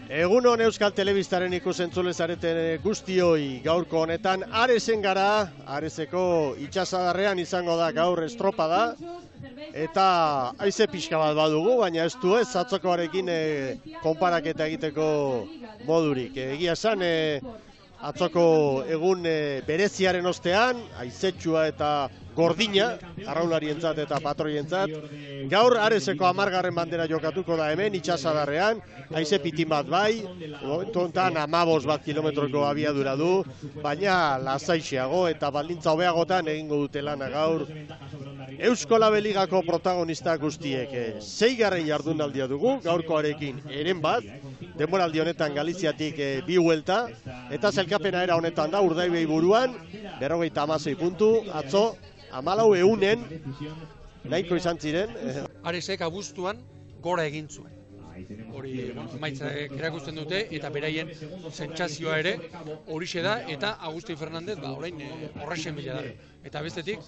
Egunon Euskal Telebistaren ikusentzule zareten guztioi gaurko honetan Aresen gara, Areseko itsasadarrean izango da gaur estropada eta haize pixka bat badugu, baina ez du ez atzokoarekin konparaketa egiteko modurik. Egia esan atzoko egun bereziaren ostean, haizetsua eta gordina, arraunlarientzat eta patroientzat. Gaur Areseko 10. bandera jokatuko da hemen itsasadarrean, haize pitin bat bai, momentu honetan 15 kilometroko abiadura du, baina lasaixeago eta baldintza hobeagotan egingo dute lana gaur. Eusko Labeligako protagonista guztiek 6. jardunaldia dugu, gaurkoarekin eren bat, denboraldi honetan Galiziatik 2 huelta, eta zelkapena era honetan da Urdaibei buruan, 56 puntu, atzo 14 egunen, nahiko izan ziren. Aresek abuztuan gora egin zuen. Hori emaitzak erakusten dute eta beraien sentsazioa ere horixe da eta Agustin Fernandez orain horrexen bila da. Eta bestetik,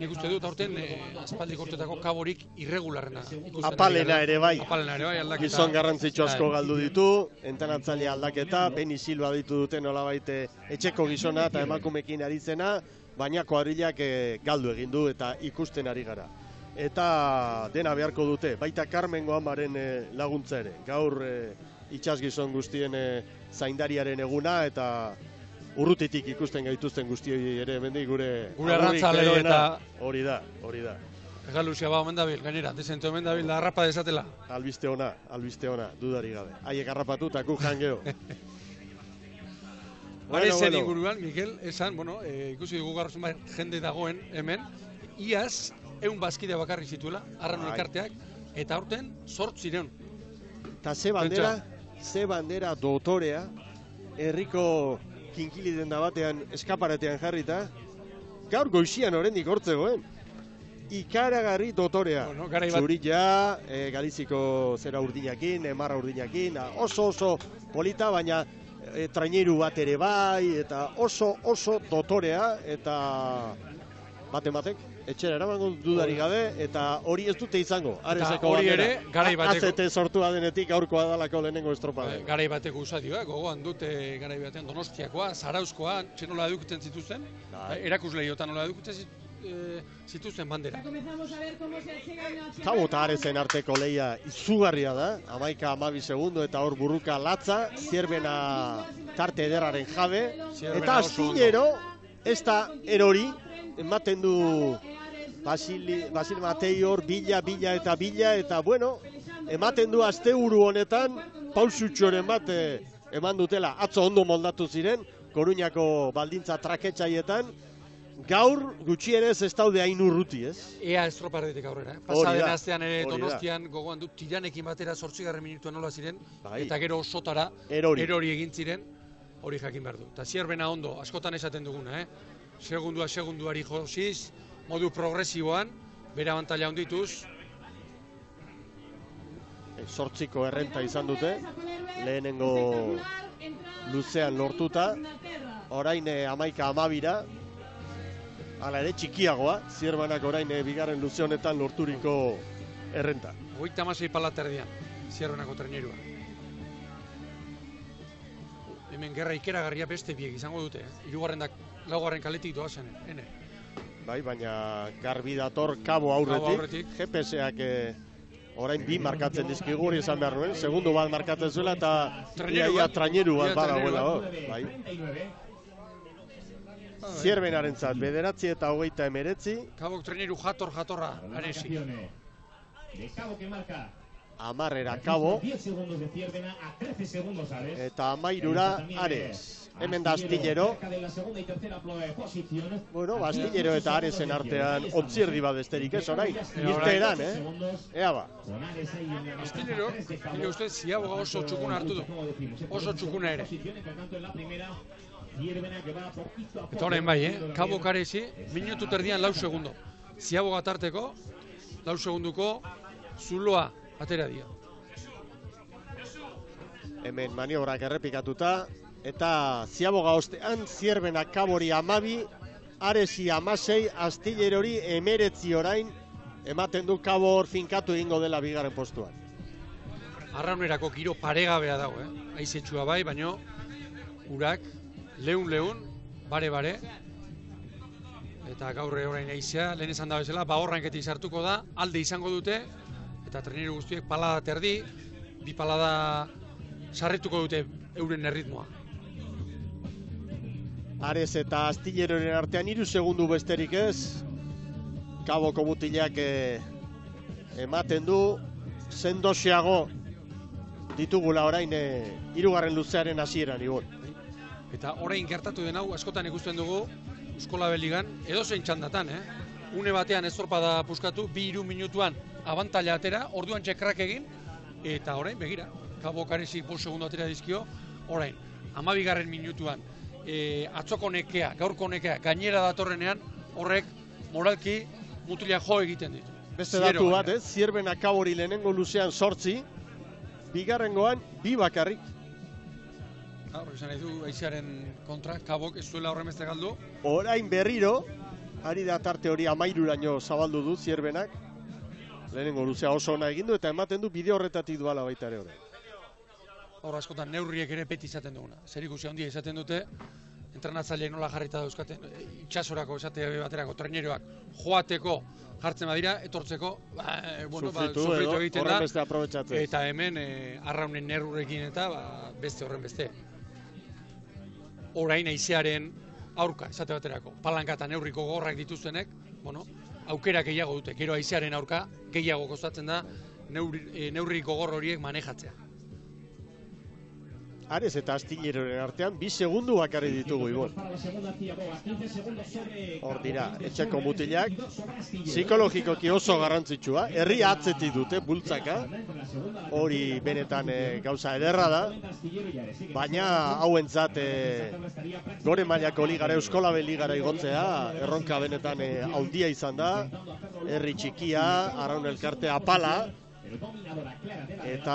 nik uste dut aurten aspaldik urtetako kaborik irregularrena. Apalena ere bai. Apalena ere bai aldaketa. Gizon garrantzitsu asko galdu ditu, entanatzaile aldaketa, Beni Silva ditu dute nolabait etxeko gizona eta emakumekin ari zena, baina kuadrilak galdu egin du eta ikusten ari gara. Eta dena beharko dute, baita Carmengo amaren laguntza ere. Gaur itsasgizon guztien zaindariaren eguna eta urrutitik ikusten gaituzten guztioi ere mendik gure arrantzalero eta hori da. Egaluzia ba omen dabil, gainera, desentu omen dabil da harrapa desatela. Albiste ona, dudari gabe. Haiek harrapatu eta gu jangeo. Aresen inguruan, Mikel, esan, ikusi dugu gaur jende dagoen hemen, iaz 100 bazkide bakarrik zituela, arran elkarteak, eta aurten 800. Eta ze bandera dotorea, herriko kinkili denda batean eskaparatean jarrita, gaur goizian oraindik hortzegoen. Ikaragarri dotorea. Zurilla, Galiziko zera urdinakin, marra urdinakin, oso polita, baina traineru bat ere bai, eta oso dotorea, eta batek etxera eramango dudari gabe, eta hori ez dute izango. Areseko hori ere, garai bateko. AZT sortua denetik aurkoa dalako lehenengo estropada. Garai bateko usadioa, gogoan dute garai batean Donostiakoa, Zarauzkoa, txenola edukuten zituzten, erakusleiotan nola edukuten zituzten bandera. Kabo eta Aresen arteko lehia izugarria da, 11-12 segundo eta hor burruka latza, Zierbena tarte ederraren jabe, eta astillero ez da erori, ematen du Basil Matei hor bila eta bueno, ematen du asteburu honetan pausutxoren bat eman dutela. Atzo ondo moldatu ziren, Koruñako baldintza traketxaietan, gaur gutxienez ez daude hain urruti, ez? Ea estropardetik aurrera. Pasaden astean ere Donostian gogoan dut Tiranekin batera 8. minutuan nola ziren, eta gero osotara erori egin ziren, hori jakin behar du. Eta Zierbena ondo, askotan esaten duguna, segunduari josiz, modu progresiboan, bere abantaila ondituz. 8ko errenta izan dute, lehenengo luzean lortuta, orain 11-12ra, hala ere txikiagoa, Zierbenak orain bigarren luze honetan lorturiko errenta. 36 palaterdian, Zierbenako trainerua. Hemen gerra ikeragarria beste biek izango dute, 3. kaletik doazen, Bai, baina garbi dator Kabo aurretik. GPS-ak orain 2 markatzen dizkigu hori esan behar nuen. Segundu bat markatzen zuela eta traineru bat badagoela. Bai. Zierbenarentzat 9 eta 39. Kabok traineru jatorra, Aresi. 10 Kabo eta 13ra Ares. Hemen da astillero. Bueno, astillero eta Aresen artean ontzierdi bat besterik ez orain. Irteeran, Ea ba. Astillero, nire ustez, Ziaboga oso txukuna hartu du. Oso txukuna ere. Eta orain bai, Kabo Karesi, minutu terdian 4 segundo. Ziaboga tarteko, 4 segunduko zuloa atera dio. Hemen maniobrak errepikatuta, eta Ziaboga ostean, Zierbena Kabori 12, Aresi 16, Astillerori 19 orain, ematen du Kabo hor finkatu egingo dela bigarren postuan. arraunerako giro paregabea dago, Aizetxua bai, baino urak leun, bare, eta gaur orain aizea, lehen esan da bezala, bahorranketi sartuko da, alde izango dute, eta treneru guztiek palada terdi, bi palada sarrituko dute euren erritmoa. Ares eta Astilleroren artean 3 segundu besterik ez, Kaboko mutilak ematen du, sendoxeago ditugula orain 3. luzearen hasieran, Ibon. Eta orain gertatu den hau, askotan ikusten dugu, Euskolabel Ligan, edozein txandatan, une batean estropada puskatu, 2-3 minutuan abantaila atera, orduan txekrak egin, eta orain, begira, Kabok Aresik 5 segundu atera dizkio, orain, 12. minutuan, atzoko nekea, gaurko nekea, gainera datorrenean, horrek moralki mutilak jo egiten ditu. Beste datu bat, Zierben Akabori lehenengo luzean 8, bigarrengoan 2 bakarrik. Hor, esan nahi du, aizearen kontra, Kabok ez zuela horren beste galdu. Orain berriro, ari da tarte hori 13raino zabaldu du Zierbenak. Lehenengo luzea oso ona egin du eta ematen du bide horretatik duala baita ere orain. Hor askotan neurriek ere beti izaten duguna. Zerikusia handia izaten dute, entrenatzaileek nola jarrita dauzkaten, itxasorako esate baterako treneroak joateko jartzen badira, etortzeko, sufritu egiten da, eta hemen arraunen neurrekin eta beste horren beste. Orain aizearen aurka, esate baterako, palanka eta neurriko gogorrak dituztenek, aukera gehiago dute, gero aizearen aurka gehiago kostatzen da neurriko gogor horiek manejatzea. Ares eta Astilleroren artean 2 segundu bakarri ditugu, Ibon. Hor dira, etxeko mutilak, psikologikoki oso garrantzitsua, herri atzetik dute, bultzaka, hori benetan gauza ederra da, baina hauentzat gore mailako ligara, Euskolabel Ligara igotzea, erronka benetan handia izan da, herri txikia, arraun elkarte apala, eta,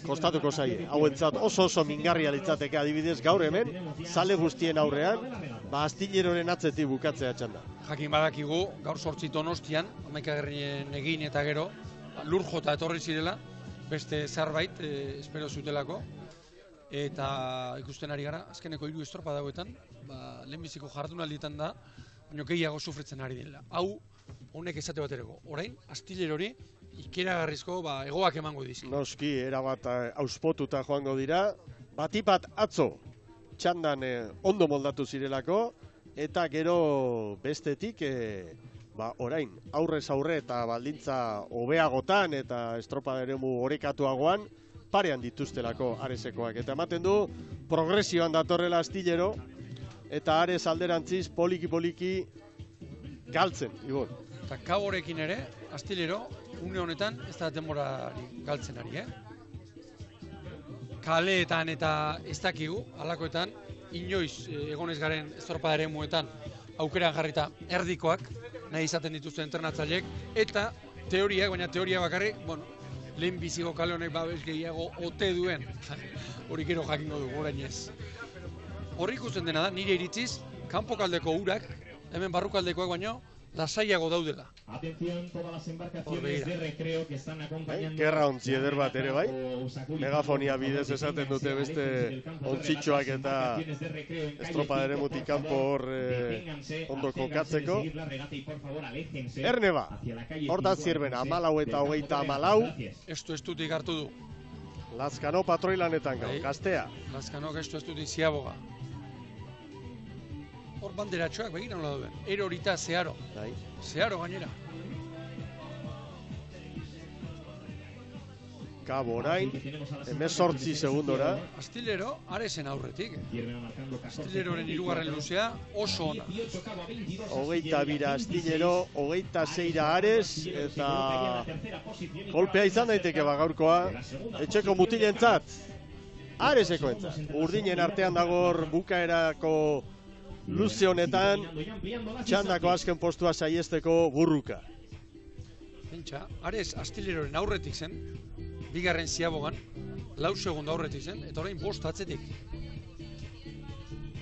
kostatuko zaie. Hauentzat oso mingarria litzateke adibidez gaur hemen, zale guztien aurrean, Astilleroren atzetik bukatzea txanda. Jakin badakigu, gaur 8 Donostian, 11 egin eta gero, lur jota etorri zirela, beste zerbait espero zutelako, eta ikusten ari gara, azkeneko 3 estropa dauetan, lehenbiziko jardunaldietan da, baina gehiago sufritzen ari dela. Hau, honek esate baterako, orain, Astillerori ikeragarrizko egoak emango dizki. Noski, erabat auspotuta joango dira, batipat atzo txandan ondo moldatu zirelako, eta gero bestetik, orain, aurrez aurre eta baldintza hobeagotan eta estropada eremu orekatuagoan, parean dituztelako Aresekoak. Eta ematen du, progresioan datorrela Astillero, eta Ares alderantziz poliki galtzen, Ibon. Eta Kaborekin ere, Astillero, une honetan, ez da denborari galtzen ari, Kaleetan eta ez dakigu, halakoetan, inoiz egonez garen estropada eremuetan aukeran jarrita erdikoak, nahi izaten dituzten entrenatzaileek, eta teoriak, baina teoria bakarrik, lehen biziko kale honek babes gehiago ote duen, hori gero jakingo dugu, orain ez. Horri ikusten dena da, nire iritziz, kanpokaldeko urak, hemen barrukaldekoak baino, lasaiago daudela. Gerra ontzi eder bat ere bai, megafonia bidez esaten dute beste ontzitxoak eta estropada eremutik kanpo hor ondo kokatzeko. Erne ba, hor da Zierben 14 eta 24. Estutik hartu du. Lazkano patroilanetan gau, Gaztea. Lazkano estutik Ziaboga. Hor banderatxoak begira nola duen. Erorita Zeharo. Zeharo gainera. Kabo orain, 18 segundora. Astillero, Aresen aurretik. Astilleroren 3. luzea oso ona. 22 Astillero, 26 Ares, eta kolpea izan daiteke gaurkoa. Etxeko mutilentzat, Aresekoentzat. Urdinen artean dagor bukaerako luze honetan, txandako azken postua saiesteko burruka. Pentsa, Ares Astilleroren aurretik zen, 2. Ziabogan, 4 segundo aurretik zen, eta orain 5 atzetik.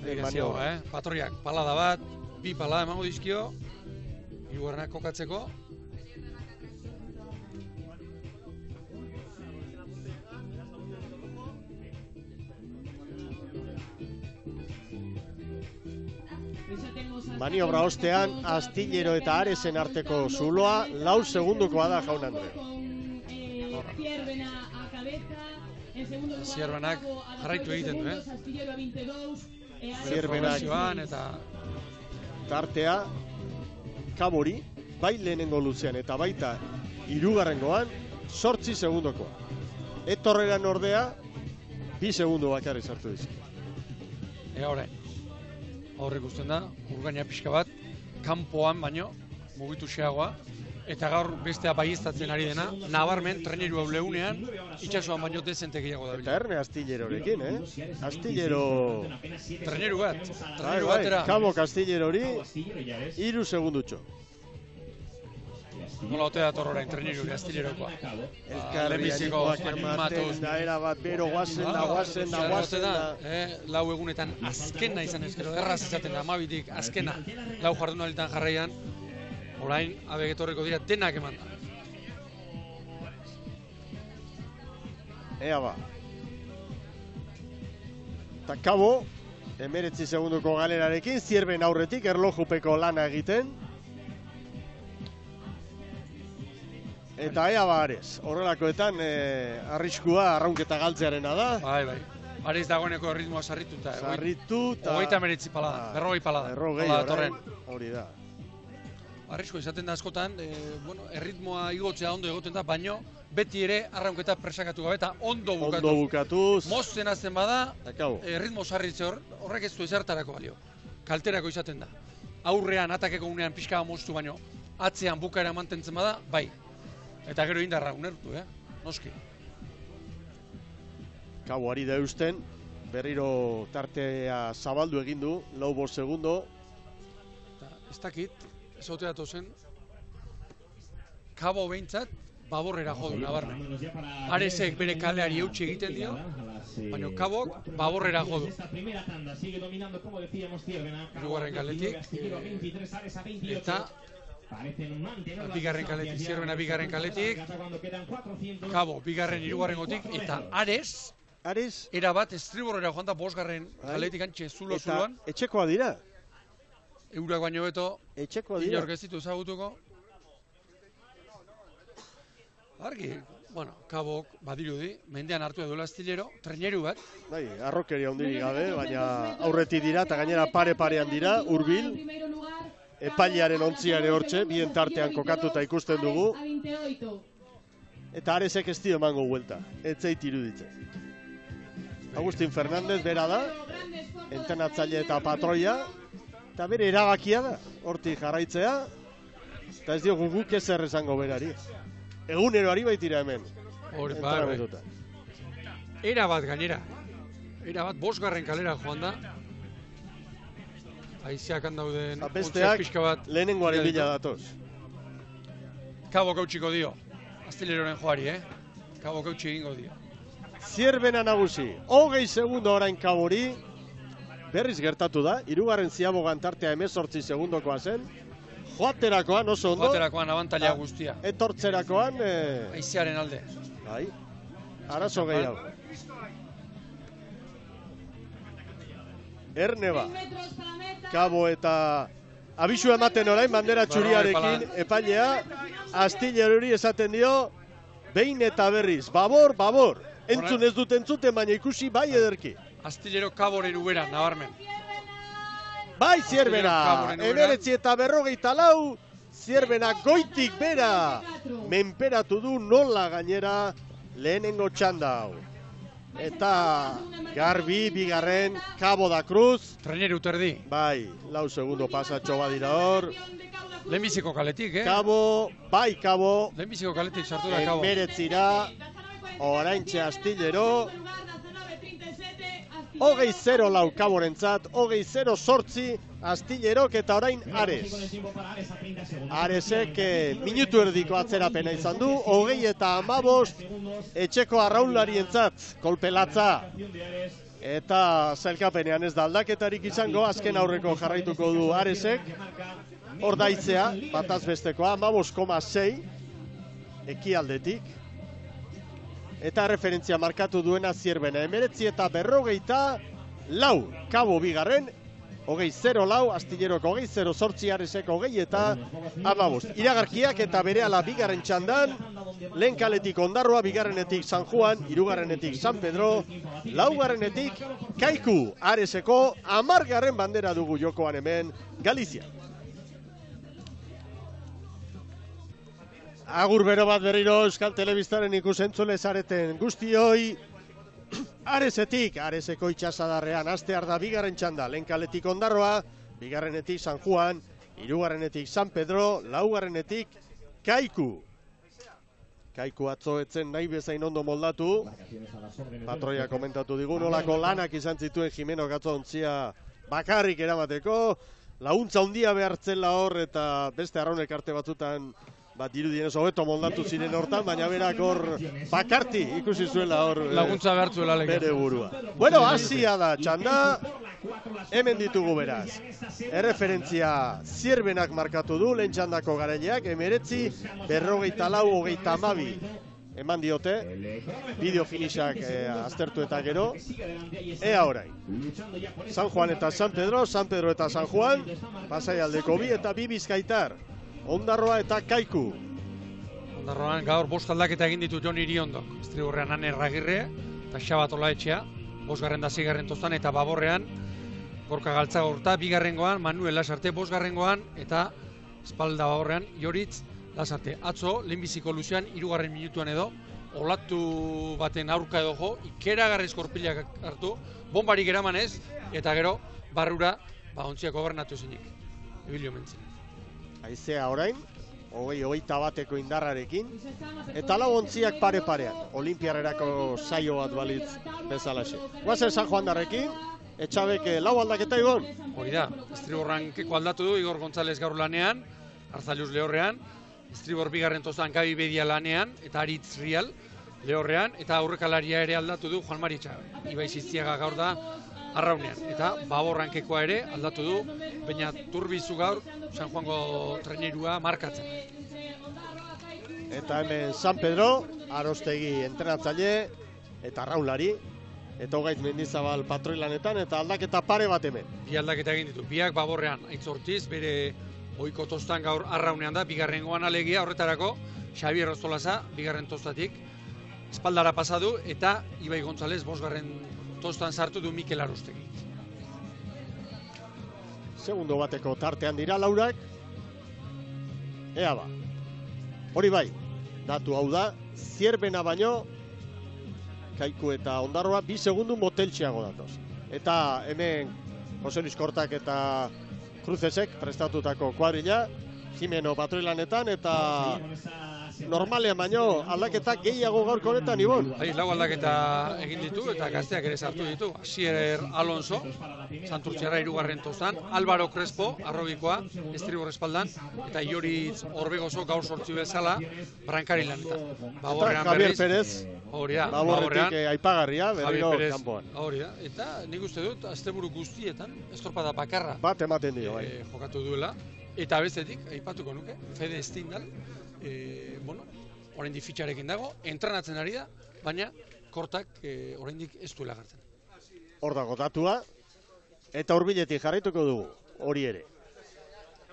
Ziaboga, patroiak, palada bat, 2 palada emango dizkio, 3. kokatzeko. Maniobra ostean, Astillero eta Aresen arteko zuloa, 4 segundukoa da, jaun Andre. Zierbenak jarraitu egiten du, Zierbenak eta tartea, Kabori, bai lehenengo luzean eta baita hirugarrengoan, 8 segundokoa. Etorreran ordea, 2 segundu bakarrik sartu dizu. Orain, hor ikusten da, urgaina pixka bat, kanpoan baino, mugitu xeagoa, eta gaur bestea baieztatzen ari dena, nabarmen treneru hau lehunean, itxasoan baino dezente gehiago da. Eta Erne Astillerorekin, Astillero... Treneru batera. Kabok Astillerori, 3 segundutxo. Nola ote da torrorain treneruri Astillerokoa. Elkarriakoak ematen, da erabat bero guazen da. Lau egunetan azkena izan ezkero, erraz izaten da, amabitik azkena, lau jardunalitan jarraian, orain abegetorreko dira denak eman da. Ea ba. Eta Kabo, 19 segunduko galerarekin, Zierben aurretik, erlojupeko lana egiten. Eta ea ba Ares, horrelakoetan arriskua arraunketa galtzearena da. Bai. Ares dagoeneko ritmoa sarrituta. Sarrituta. 39 palada, 40 palada. 40 orain, hori da. Arrisko izaten da askotan, erritmoa igotzea ondo egoten da, baino beti ere arraunketa presakatu gabe eta ondo bukatuz. Mozten azten bada, ritmo sarritze horrek ez du ezertarako balio. Kalterako izaten da. Aurrean, atakeko unean pixka moztu baino, atzean bukaera mantentzen bada, bai. Eta gero indarra unertu, noski. Kabo ari da eusten, berriro tartea zabaldu egin du, 4 segundo. Ez dakit, ez oteatu zen, Kabo behintzat, baborrera jodu, nabarmen. Aresek bere kaleari eutxe egiten dio, baina Kabok baborrera jodu. Hirugarren kaletik, eta bigarren kaletik, Zierbena bigarren kaletik, Kabo bigarren hirugarrengotik, eta Ares, erabat estriborrera joan da 5. kaletik antxe zuloan. Eta etxekoa dira? Eurak baino beto, inork ez ditu ezagutuko. Argi, Kabok badirudi, mendean hartu edola Astillero, treneru bat. Bai, arrokeria hondirik gabe, baina aurretik dira, eta gainera pare-parean dira, hurbil. Epailearen ontziare hortxe, bien tartean kokatuta ikusten dugu. Eta Aresek ez dio emango huelta, ez zait iruditzen. Agustin Fernández bera da, entrenatzaile eta patroia, eta bere erabakia da, hortik jarraitzea, eta ez diogu guk ezer esango berari. Eguneroari baitira hemen. Entrenametuta. Erabat gainera, erabat 5. kalera joan da, Aizeak handauden ontziak pixka bat lehenengoaren bila datoz. Kabo kautxiko dio, Astilleroren joari, Kabo kautxi egingo dio. Zierbena nagusi, 20 segundo orain Kabori, berriz gertatu da, 3. ziabogan tartea 18 segundokoa zen, joaterakoan oso ondo. Joaterakoan abantaila guztia. Etortzerakoan... Aizearen alde. Bai, arazo gehiago. Erneba. Kabo eta abisu ematen orain bandera txuriarekin epailea Astillerori esaten dio behin eta berriz, babor, entzun ez dut entzuten, baina ikusi bai ederki. Astillero Kaboren ubera, nabarmen. Bai Zierbena, 19:44, Zierbena goitik bera, menperatu du nola gainera lehenengo txanda hau. Eta garbi, bigarren, Kabo da Cruz. Treneru terdi. Bai, 4 segundo pasatxo badira hor. Lehenbiziko kaletik, Kabo, bai Kabo. Lehenbiziko kaletik sartu da Kabo. 19 oraintxe Astillero. 20-0 Kaborentzat, 20-8 Astillerok eta orain Ares. Aresek minutu erdiko atzerapena izan du, 20-15 etxeko arraunlarientzat, kolpelatza. Eta zailkapenean ez da aldaketarik izango, azken aurreko jarraituko du Aresek. Hor daitzea, bataz bestekoa, 15,6 ekialdetik. Eta referentzia markatu duena Zierbena, 19-44, Kabo bigarren, 20-0 Astilleroko 20-0 Areseko 20 eta 15. Iragarkiak eta berehala bigarren txandan, lehen kaletik Ondarroa, bigarrenetik San Juan, hirugarrenetik San Pedro, laugarrenetik Kaiku. Areseko 10. bandera dugu jokoan hemen Galizia. Agur bero bat berriro Euskal Telebistaren ikusentzule zareten guztioi. Aresetik, Areseko itxasadarrean hastear da bigarren txanda, lehen kaletik Ondarroa, bigarrenetik San Juan, hirugarrenetik San Pedro, laugarrenetik Kaiku. Kaiku atzo etzen nahi bezain ondo moldatu, patroia komentatu digu, nolako lanak izan zituen Jimeno Gatzontzia bakarrik eramateko, laguntza handia behartzela hor eta beste arraunek arte batzutan dirudienez hobeto moldatu ziren hortan, baina berak hor bakarti ikusi zuela hor laguntza behartzuela bere burua. Bueno, hasia da txanda, hemen ditugu beraz. Erreferentzia Zierbenak markatu du, lehen txandako garaileak, 19, 44, 32 eman diote, bideo finishak aztertu eta gero. Ea orain. San Juan eta San Pedro eta San Juan, Pasaialdeko bi eta bi Bizkaitar. Ondarroa eta Kaiku. Ondarroan gaur bost aldaketa egin ditu Jon Iriondok. Estriborrean Ane Erragirre eta Xabat Olaetxea. 5. da 6. tostan eta Baborrean Gorka Galtzagorta. 2. Manuel Lasarte. 5. eta espalda Baborrean Joritz Lasarte. Atzo, lehenbiziko luzean, 3. minutuan edo, olatu baten aurka edo jo, ikeragarriz korpilak hartu, bombarik eraman ez, eta gero, barrura, ontziak gobernatu zinik. Ebilio mentzen. Haizea orain, 21 indarrarekin, eta lau ontziak pare-parean, olimpiarrerako saio bat balitz bezalaxe. Guazen San Juan darrekin, Etxabek lau aldaketa Igon? Hori da, Estriborran keko aldatu du, Igor González gaur lanean, Arzalius lehorrean, Estribor bigarren tostan Gabi Bedia lanean, eta Aritz Rial lehorrean, eta aurrekalaria ere aldatu du Juan Mari Etxabe. Ibai Ziztiaga gaur da arraunean, eta Baborrankekoa ere aldatu du, baina Turbizu gaur San Juango trenerua markatzen. Eta hemen San Pedro, Arostegi entrenatzaile eta arraunlari, eta Hogaiz Mendizabal patroilanetan, eta aldaketa pare bat hemen. Bi aldaketa egin ditu, biak Baborrean Aitz Ortiz, bere ohiko tostan gaur arraunean da, bigarrengoan alegia horretarako, Xabier Ostolaza, bigarren tostatik, espaldara pasadu, eta Ibai González, 5. tostan sartu du Mikel Arostegi. Segundo bateko tartean dira laurak. Ea ba. Hori bai, datu hau da, Zierbena baino, Kaiku eta Ondarroa, 2 segundu moteltxeago datoz. Eta hemen Jose Luis Kortak eta Cruzesek prestatutako kuadrilla, Jimeno patroilanetan, eta normalean baino aldaketak gehiago gaurko honetan, Ibon. Bai, lau aldaketa egin ditu eta gazteak ere sartu ditu. Asier Alonso, Santurtziarra 3. tostan, Álvaro Crespo, arrobikoa, Estribor espaldan, eta Joritz Orbegozo gaur sortzi bezala, Brankari lanetan. Eta Javier Perez, Baborretik aipagarria, berriro kanpoan. Hori da, eta nik uste dut, asteburu guztietan, estorpada bakarra bat ematen dio, bai. Jokatu duela, eta bestetik, aipatuko nuke, Fede Stindal, oraindik fitxarekin dago, entrenatzen ari da, baina Kortak oraindik ez duela gartzen. Hor dago datua, eta hurbiletik jarraituko dugu, hori ere.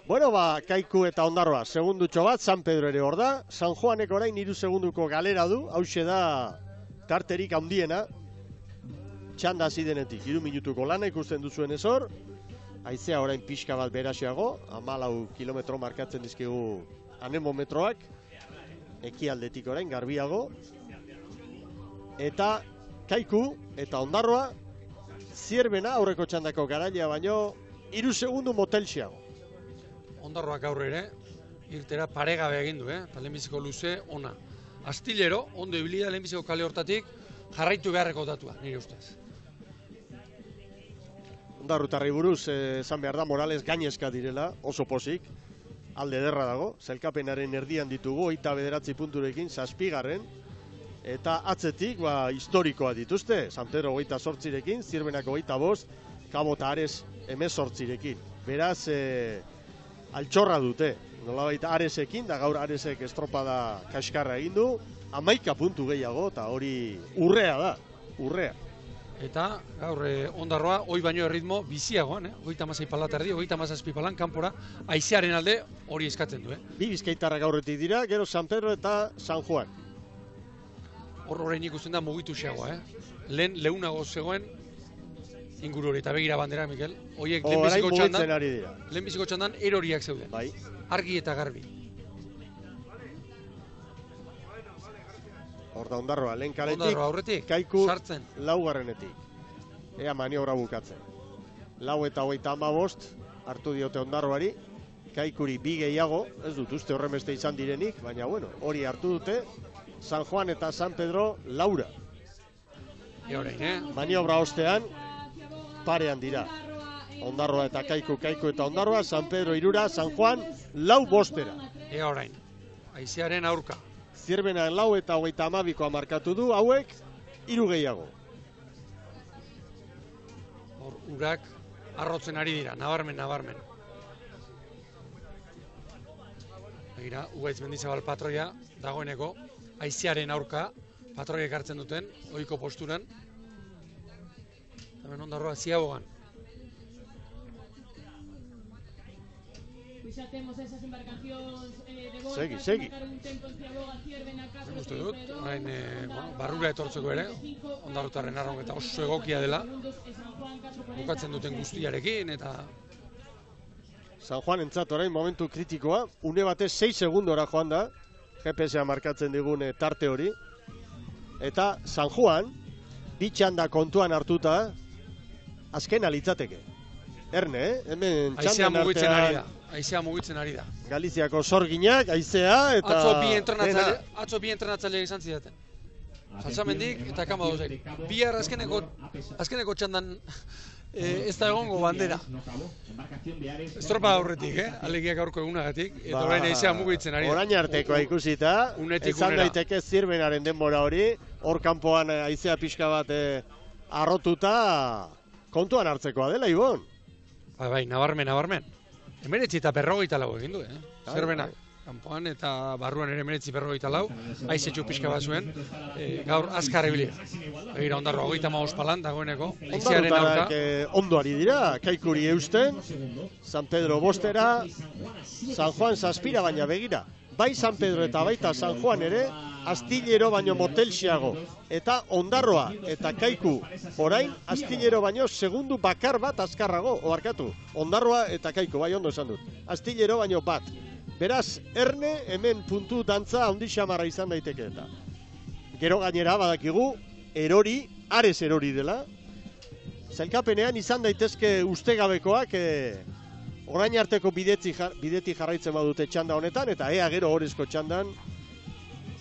Bueno, Kaiku eta Ondarroa, segundutxo bat, San Pedro ere hor da, San Juanek orain 3 segunduko galera du, hause da tarterik handiena, txanda zidenetik, 3 minutuko lana ikusten duzuen ez hor, haizea orain pixka bat berasiago, 14 kilometro markatzen dizkigu anemometroak, ekialdetik orain garbiago, eta Kaiku eta Ondarroa, Zierbena aurreko txandako garailea baino 3 segundu motelxiago. Ondarroak gaur ere, irtera paregabe egin du, eta lehenbiziko luze ona. Astillero, ondo ibilida lehenbiziko kale hortatik, jarraitu beharreko datua, nire ustez. Ondarrutarri buruz, esan behar da, Morales gainezka direla, oso posik, alde derra dago, zelkapenaren erdian ditugu, 29 punturekin, 7. Eta atzetik, historikoa dituzte, San Pedro 28rekin, Zierbenak 25, Kabo eta Ares 18rekin. Beraz, altxorra dute, nolabait Aresekin, da gaur Aresek estropada kaskarra egin du, 11 puntu gehiago, eta hori urrea da, urrea. Eta gaur Ondarroa hoi baino erritmo biziagoan, 36 pala terdi, 37 palan kanpora, haizearen alde hori eskatzen du. Bi bizkaitarrak aurretik dira, gero San Pedro eta San Juan. Horrein ikusten da mugitu xeagoa, Lehen leunago zegoen inguru hori, eta begira bandera, Mikel. Horiek lehenbiziko txandan eroriak zeuden. Bai. Argi eta garbi. Hor da Ondarroa, lehen kaletik, Kaiku laugarrenetik. Ea maniobra bukatzen. 4 eta 35 hartu diote Ondarroari. Kaikuri bi gehiago, ez dut uste horren beste izan direnik, baina bueno, hori hartu dute. San Juan eta San Pedro laura. Maniobra ostean, parean dira. Ondarroa eta Kaiku, Kaiku eta Ondarroa, San Pedro irura, San Juan lau bostera. Ea orain, haizearen aurka. Zierbenan 4 eta 32koa markatu du, hauek 3 gehiago. Hor, urak arrotzen ari dira, nabarmen. Begira, Ugaitz Mendizabal patroia dagoeneko, haizearen aurka, patroiek hartzen duten, ohiko posturan. Hemen Ondarroa ziagogan. Segi. Uste dut, orain barrura etortzeko ere, Ondarrutarren arraun eta oso egokia dela, bukatzen duten guztiarekin eta... San Juan entzat orain momentu kritikoa, une batez 6 segundora joan da, GPS-a markatzen digune tarte hori, eta San Juan, bitxanda kontuan hartuta, azkena litzateke. Erne, hemen txandan artean... Haizea mugitzen ari da. Galiziako sorginak, haizea eta... Atzo bi entrenatzaile izan zidaten. Salsamendik eta Kambadozerik. Bihar azkeneko txandan ez da egongo bandera. Estropa aurretik, alegiak aurko egunagatik. Eta orain haizea mugitzen ari da. Orain artekoa ikusita, ezan daiteke Zierbenaren denbora hori, hor kanpoan haizea pixka bat arrotuta kontuan hartzekoa dela, Ibon. Bai, nabarmen. Emeretzi eta 54 egin du, Zierbenak. Kanpoan eta barruan ere emeretzi 54, haizetxu pixka bat zuen, gaur azkar ebili. Begira Ondarroa 35 palan dagoeneko, haizearen aurka. Ondo ari dira, Kaikuri eusten, San Pedro bostera, San Juan zazpira baina begira. Bai San Pedro eta baita San Juan ere, astillero baino motelxiago. Eta Ondarroa eta Kaiku orain astillero baino segundu bakar bat azkarrago, oarkatu. Ondarroa eta Kaiku, bai ondo esan dut. Astillero baino bat. Beraz, erne hemen puntu dantza handi xamarra izan daiteke eta. Gero gainera badakigu, Ares erori dela. Zailkapenean izan daitezke ustegabekoak orain arteko bideti jarraitzen badute txanda honetan, eta ea gero horrezko txandan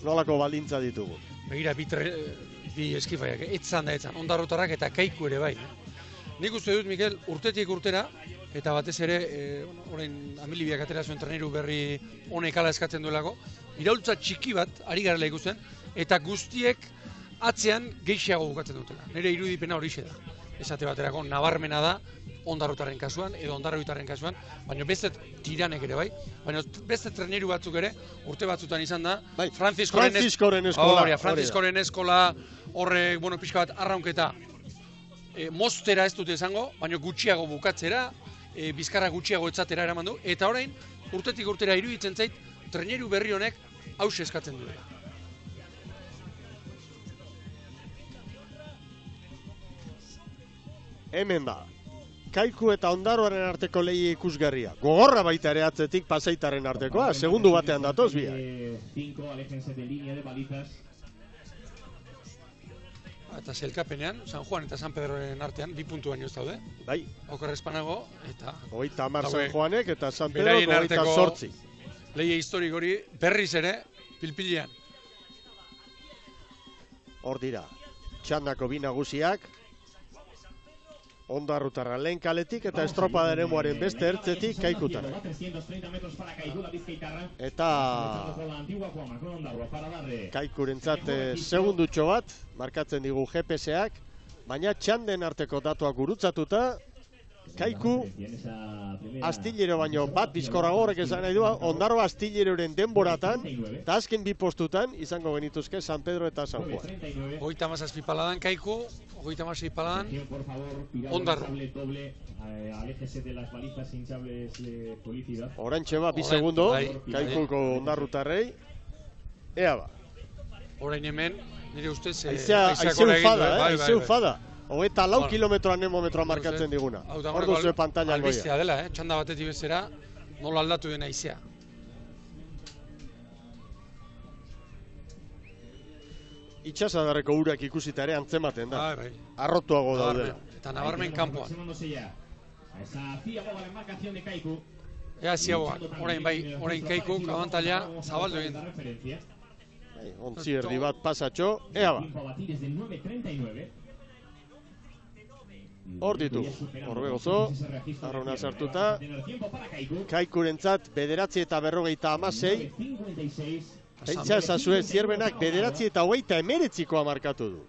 nolako baldintza ditugu. Begira, bi eskifaiak, etzan, Ondarrutarrak eta Kaiku ere bai. Nik uste dut, Mikel, urtetik urtera, eta batez ere, orain Amilibiak atera zuen treneru berri honek ala eskatzen duelako, iraultza txiki bat, ari garela ikusten, eta guztiek atzean gehiago bukatzen dutela. Nire irudipena horixe da. Esate baterako, nabarmena da, Ondarrutarren kasuan, edo Ondarrutarren kasuan, baina beste tiranek ere bai, baina beste treneru batzuk ere, urte batzutan izan da, Franziskoren eskola. Franziskoren eskola, horrek, pixka bat arraunketa, mostera ez dute izango, baina gutxiago bukatzera, bizkarra gutxiago etzatera eraman du, eta orain, urtetik urtera iruditzen zait, treneru berri honek hause eskatzen duela. Hemen da. Kaiku eta Ondarroaren arteko lehia ikusgarria. Gogorra baita ere atzetik Pasaitaren artekoa, segundu batean datoz biak. Eta zelkapenean, San Juan eta San Pedroren artean, 2 puntu baino ez daude. Bai. Okerrespanago, eta... 30 San Juanek eta San Pedro 28. Lehia historik hori berriz ere, pilpilean. Hor dira, txandako bi nagusiak, Ondarrutarra lehen kaletik eta estropada eremuaren beste ertzetik Kaikutarra. Eta Kaikurentzat segundutxo bat markatzen digu GPS-ak, baina txanden arteko datuak gurutzatuta, Kaiku astillero baino bat bizkorrago horrek esan nahi du, Ondarroa astilleroren denboratan, eta azken 2 postutan izango genituzke San Pedro eta San Juan. 37 paladan Kaiku, 36 palan, Ondarro. Orantxe ba, 2 segundo, Kaikuko Ondarrutarrei. Ea ba. Orain hemen, nire ustez, Aizeu fada. 24 kilometroan nemometroa markatzen diguna. Hor duzu pantailan goia. Albistea dela, txanda batetik bezera, nola aldatu den aizea. Itxasadarreko urak ikusita ere antzematen da. Arrotuago daudela. Eta nabarmen kanpoan. Ea ziagoak, orain Kaikuk abantaila zabaldu egin da. Ontzi erdi bat pasatxo, ea ba. Hor ditu, Orbegozo, arrona sartuta. Kaikurentzat 9:56. Pentsa ezazue, Zierbenak 9:29 markatu du.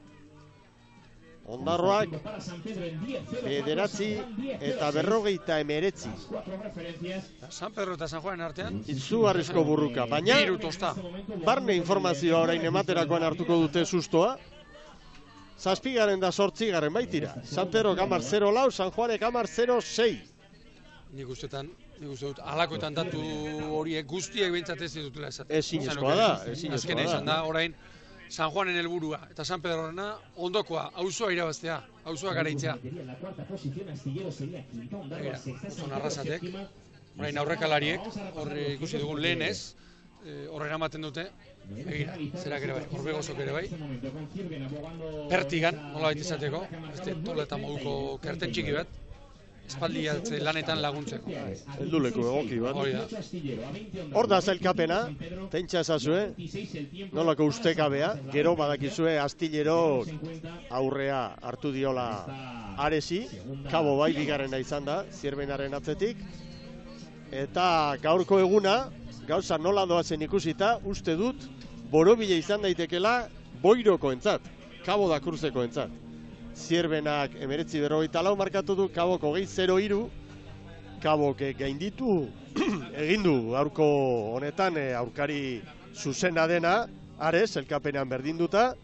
Ondarroak 9:59. San Pedro eta San Juanen artean izugarrizko burruka, baina barne informazioa orain ematerakoan hartuko dute sustoa. 7. da 8. baitira. San Pedro kamar 0-4, San Juanek kamar 0-6. Nik uste dut, alakoetan datu horiek guztiek behintzat ez ditutela esaten. Ezinezkoa da. Azken izan da, orain San Juanen helburua eta San Pedrorena ondokoa, auzoa irabaztea, auzoa garaitzea. Oso narrazatek, orain aurrekalariek, horre ikusi dugun lehenez, horre eramaten dute, begira, zerak ere bai, Orbegozok ere bai. Pertigan, nola baita izateko, tola eta moduko kerten txiki bat, espaldiatze lanetan laguntzeko. Helduleku egoki bat. Hor da zailkapena, pentsa ezazue, nolako ustekabea, gero badakizue astillero aurrea hartu diola Aresi, Kabo bai bigarrena izan da, Zierbenaren atzetik, eta gaurko eguna, gauza nola doazen ikusita, uste dut, borobile izan daitekela Boirokoentzat, Kabo da Kruzekoentzat. Zierbenak 9:44 markatu du, Kabok 20:03, Kabok gainditu egin du aurko honetan aurkari zuzena dena, Ares, elkapenean berdinduta,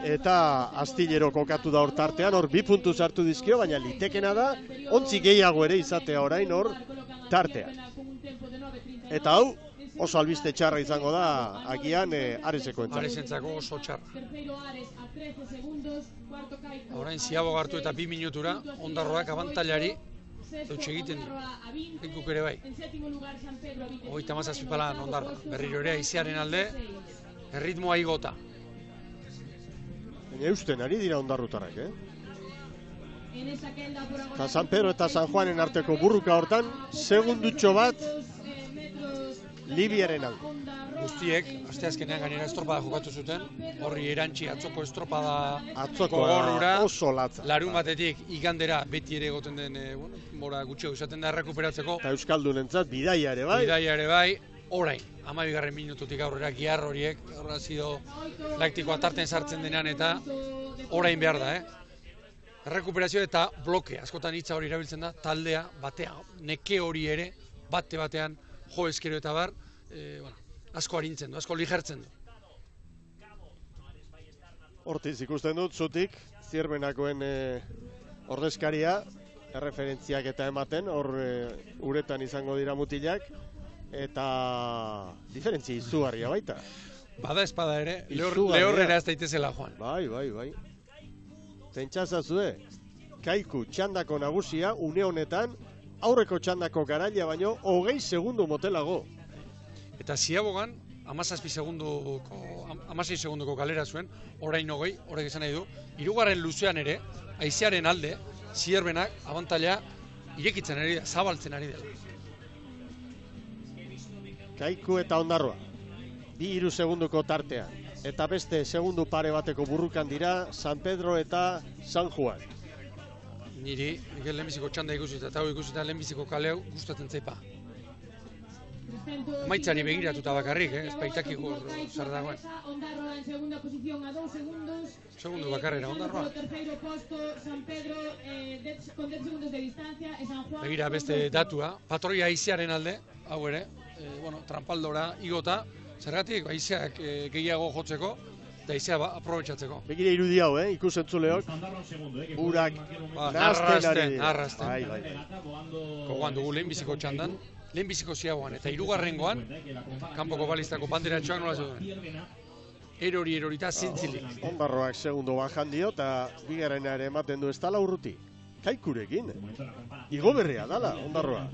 eta astillero kokatu da hor tartean, hor 2 puntu sartu dizkio, baina litekena da, ontzi gehiago ere izatea orain hor tartean. Eta hau, oso albiste txarra izango da, agian Aresekoentzat. Aresentzako oso txarra. Orain ziago hartu eta 2 minutura, Ondarroak abantailari eutxe egiten du. Kaikuk ere bai. 37 palan Ondarroa. Berriro ere aizearen alde, erritmoa igota. Baina eusten ari dira ondarrutarrak, Eta San Pedro eta San Juanen arteko burruka hortan, segundutxo bat, Libiaren alde. Guztiek, asteazkenean gainera estropada jokatu zuten, horri erantzi atzoko estropada gogorrura, oso latza. Larun batetik igandera beti ere egoten den, mora gutxio izaten da errekuperatzeko. Eta Euskaldunentzat bidaia ere bai. Bidaia ere bai, orain, 12. minututik aurrera giar horiek, horra zido laktikoa tarten sartzen denean eta orain behar da, Errekuperazio eta bloke, askotan hitza hori erabiltzen da, taldea, batean, neke hori ere, batean, jo eskero eta bar, asko harintzen du, asko ligertzen du. Hortiz ikusten dut, zutik, Zierbenakoen ordezkaria, erreferentziak eta ematen, hor uretan izango dira mutilak, eta diferentzia izugarria baita. Bada espada ere, lehorrera ez daitezela joan. Bai. Zentsazazue, Kaiku txandako nagusia, une honetan, aurreko txandako garaila baino, 20 segundu motelago. Eta ziabogan, 16 segunduko galera zuen, orain 20, horrek esan nahi du, 3. luzean ere, aizearen alde, Zierbenak abantaila irekitzen ari da, zabaltzen ari dela. Kaiku eta Ondarroa, 2-3 segunduko tartean, eta beste segundu pare bateko burrukan dira, San Pedro eta San Juan. Niri, lehenbiziko txanda ikusita eta hau ikusita lehenbiziko kaleu gustatzen zaipa. Maitzari begiratuta bakarrik, espaitaki zer dagoen. Segundo bakarrera, Ondarroa. Begira beste datua, patroia aizearen alde, hau ere, trampaldora igota, zergatik aizeak gehiago jotzeko, da izea aprobetxatzeko. Begire irudi hau, ikusentzuleok, urak nahazten. Bai. Gogoan dugu lehenbiziko txandan, lehenbiziko ziagoan, eta hirugarrengoan, kanpoko balistako banderatxoak nola zeuden. Erori eta zintzilik. Ondarroak segundo bajan dio, eta bigarrena ere ematen du ez tala urruti. Kaikurekin. Igo berria dala, Ondarroa.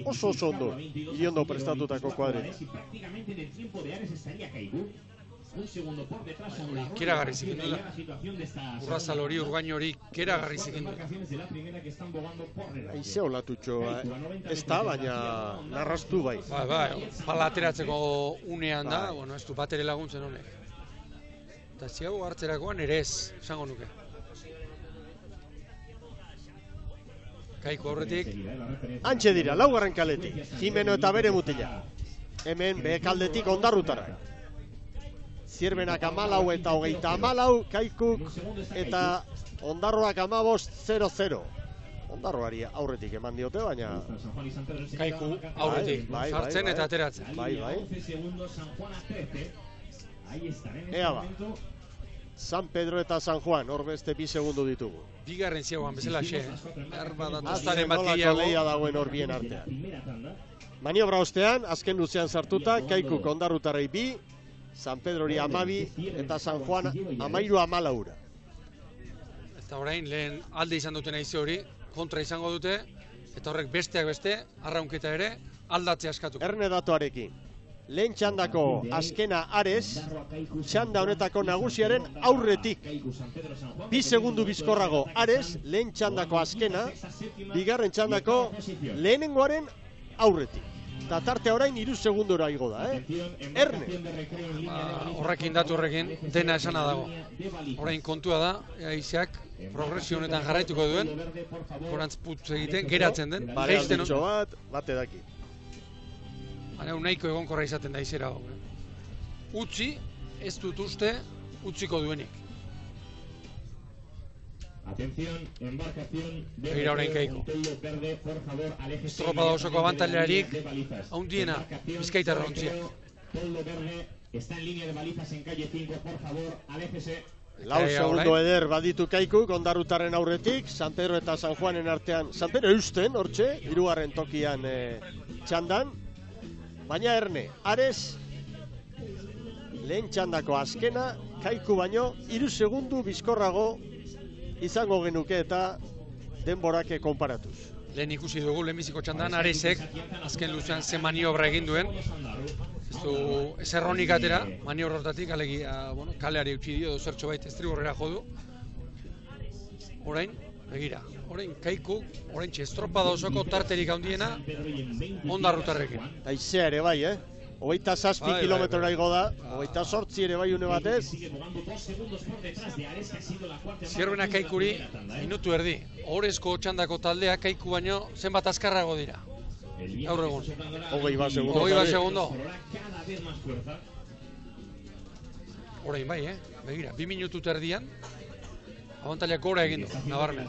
Oso ondo, iondo prestatutako kuadre. Keragarri zikindu da. Urrazal hori, urgaino hori, keragarri zikindu da. Aize olatutxoa, ez da, baina narrastu bai. Bai, pala ateratzeko unean da, ez du bat ere laguntzen honek. Eta ziago hartzerakoan ere ez, esango nuke. Kaiku horretik. Antxe dira, laugarren kaletik, Jimeno eta bere mutila. Hemen behekaldetik Ondarrutara. Zierbenak 14 eta 34, Kaikuk eta Ondarroak 15-0-0. Ondarroari aurretik eman diote, baina... Kaiku aurretik, sartzen eta ateratzen. Bai. Ea ba. San Pedro eta San Juan, hor beste 2 segundu ditugu. Bigarren ziagoan bezala xe. Azken nolako lehia dagoen hor bien artean. Maniobra ostean, azken luzean sartuta, Kaikuk Ondarrutarrei 2, San Pedrori 12 eta San Juan 13-14. Eta orain, lehen alde izan duten aize hori, kontra izango dute, eta horrek besteak beste, arraunketa ere, aldatzea askatuko. Erne datuarekin. Lehen txandako azkena Ares, txanda honetako nagusiaren aurretik. 2 segundu bizkorrago Ares, lehen txandako azkena, bigarren txandako lehenengoaren aurretik. Eta tartea orain 3 segundora igo da, Erne. Horrekin datu horrekin, dena esana dago. Orain kontua da, aizeak progresio honetan jarraituko duen, horantz putz egiten, geratzen den. Bare alditxo bat edaki. Nahiko egonkorra izaten da izera hau. Utzi, ez dut uste, utziko duenik. Begira orain Kaiku. Estropada osoko abantailarik, haundiena, Bizkaitarra ontzia. Lau segundo eder baditu Kaikuk, Ondarrutaren aurretik, San Pedro eta San Juanen artean, San Pedro eusten, hortxe, 3. tokian txandan. Baina Erne, Ares, lehen txandako azkena, Kaiku baino, 3 segundu bizkorrago izango genuke eta denborak konparatuz. Lehen ikusi dugu, lehenbiziko txandan, Aresek, azken luzean ze maniobra egin duen. Ez du, ez erronik atera, maniobra hortatik, kaleari utzi dio, zertxo bait, estrigorrera jodu. Orain, begira, orain Kaiku, orain estropada osoko tarterik handiena Ondarrutarrekin. Aizea ere bai, 27 kilometrora igo da, 28 ere bai une batez. Zierbena Kaikuri, minutu erdi. Horezko txandako taldea Kaiku baino zenbat azkarrago dira. Gaur egun. 20 segundo. Orain bai, begira, 2 minutu erdian. Abantailak gora egin du, nabarmen.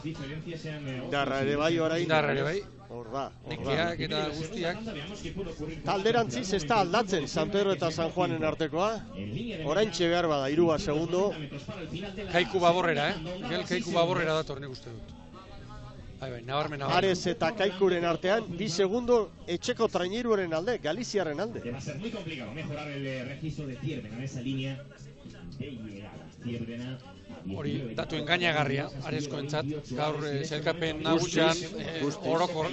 Darra ere bai orain. Darra ere bai. Hor da. Nekeak eta guztiak. Talderantziz ez da aldatzen San Pedro eta San Juanen artekoa. Oraintxe behar bada, 3 segundo. Kaiku baborrera, Miguel Kaiku baborrera dator nik uste dut. Bai, nabarmen. Ares eta Kaikuren artean, 2 segundo etxeko traineruaren alde, Galiziaren alde. Va a ser muy complicado mejorar el registro de Zierbenak en esa línea. Hori, datu engainagarria, Areskoentzat, gaur sailkapen nagusian, orokor,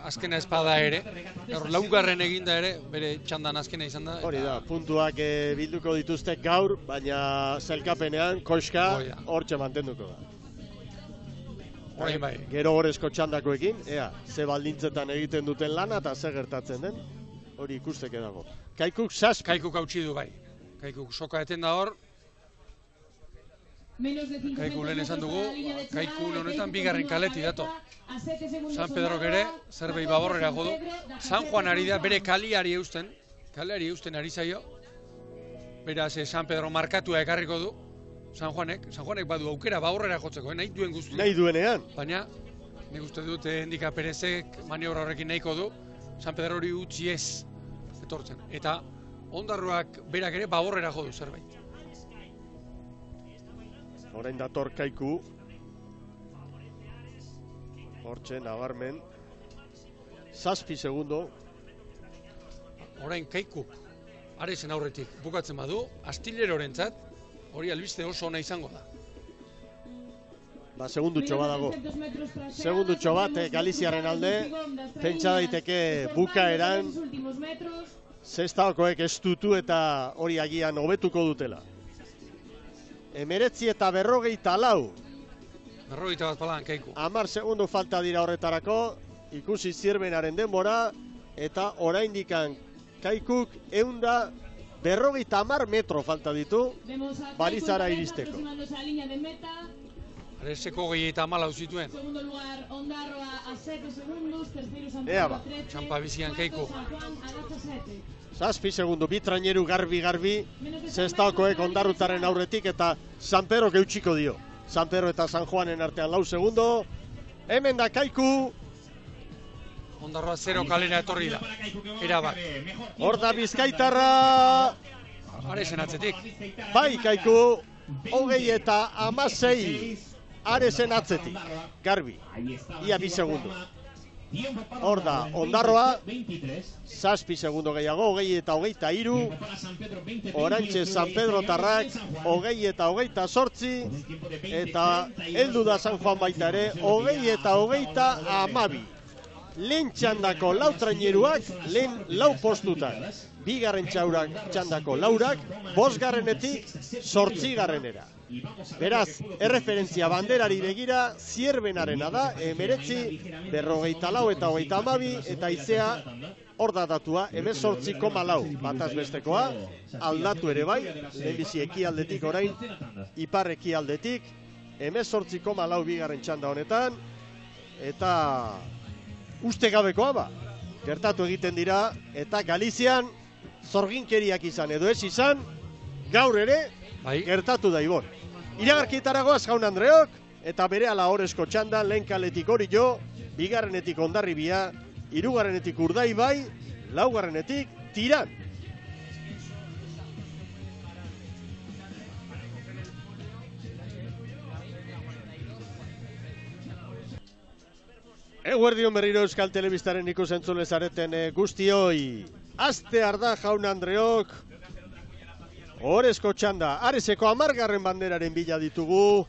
azkena espada ere, gaur laugarren eginda ere, bere txandan azkena izan da. Hori da, puntuak bilduko dituzte gaur, baina sailkapenean koska hortxe mantenduko da. Orain bai. Gero horrezko txandakoekin, ze baldintzetan egiten duten lana eta ze gertatzen den, hori ikusteke dago. Kaikuk 6. Kaikuk hautsi du bai. Kaikuk soka eten da hor. Kaiku lehen esan dugu, Kaiku honetan bigarren kaleti dato. San Pedrok ere, zerbait baborrera jodu. San Juan ari da, bere kaliari eusten ari zaio. Beraz, San Pedro markatua ekarriko du. San Juanek badu aukera baborrera jotzeko, nahi duen guztia. Nahi duenean. Baina, nik uste dut Endika Perezek maniobra horrekin nahiko du, San Pedro hori utzi ez etortzen. Eta Ondarroak berak ere baborrera jodu zerbait. Orain dator Kaiku. Hortxe, nabarmen. 7 segundo. Orain Kaiku. Arezen aurretik bukatzen badu, Astilerorentzat hori albiste oso ona izango da. Ba, segundutxo bat dago. Segundutxo bat Galiziaren alde. Pentsa daiteke bukaeran. Zestaokoek ez dutu eta hori agian hobetuko dutela. 19 eta 54. 40 bat palan, Kaiku. 10 segundo falta dira horretarako. Ikusi Zierbenaren denbora. Eta oraindikan Kaikuk 150 metro falta ditu. Balizara iristeko. Areseko 34 zituen. Ea ba. Txampa bizian Kaiku. 7 segundo, bi traineru garbi. Zestaokoek Ondarrutaren aurretik eta San Pedro geutxiko dio. San Pedro eta San Juanen artean 4 segundo. Hemen da Kaiku. Ondarroa 0 kalera etorri da. Erabat. Hor da Bizkaitarra. Arezen atzetik. Bai Kaiku. 20-16. Arezen atzetik. Garbi. Ia 2 segundo. Hor da Ondarroa. 7 segundo gehiago. 20-23. Orantxe San Pedro tarrak. 20-28. Eta heldu da San Juan baita ere. 20-22. Lehen txandako lau traineruak, lehen lau postutan. Bigarren txandako laurak, 5garrenetik 8garrenera. Beraz, erreferentzia banderari begira, Zierbenarena da, 19, 54 eta 32, eta izea hor da datua, 18,4. Bataz bestekoa, aldatu ere bai, lehenbizi ekialdetik orain, ipar ekialdetik, 18,4 bigarren txanda honetan, eta uste gabekoa ba, gertatu egiten dira, eta Galizian zorginkeriak izan edo ez izan, gaur ere gertatu da Ibon. Iragarkietaragoaz Jaun Andreok, eta berehala Orezko txandan, lehen kaletik Orio, bigarrenetik Hondarribia, hirugarrenetik Urdaibai, laugarrenetik Tiran. Eguerdion berriro Euskal Telebistaren ikusentzule zareten guztioi. Astear da Jaun Andreok. Orezko txanda, Areseko 10garren banderaren bila ditugu.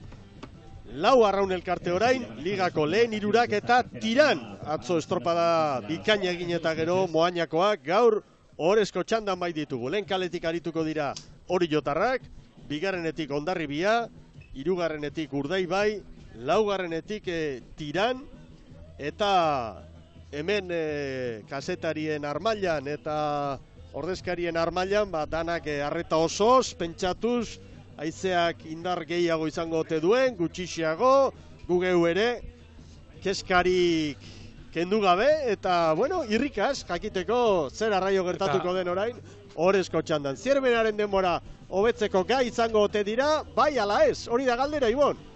4 arraun elkarte orain, ligako lehen hirurak eta Tiran. Atzo estropada bikaina egin eta gero Moañakoak, gaur Orezko txandan bai ditugu. Lehen kaletik arituko dira Oriotarrak, bigarrenetik Hondarribia, hirugarrenetik Urdaibai, laugarrenetik Tiran. Eta hemen kasetarien armailan eta ordezkarien armailan danak arreta osoz, pentsatuz, haizeak indar gehiago izango ote duen, gutxixiago, gugeu ere, keskarik kendu gabe, eta, bueno, irrikaz, jakiteko zer arraio gertatuko den orain, Orezko txandan. Zierbenaren denbora hobetzeko gai izango ote dira, bai ala ez, hori da galdera, Ibon.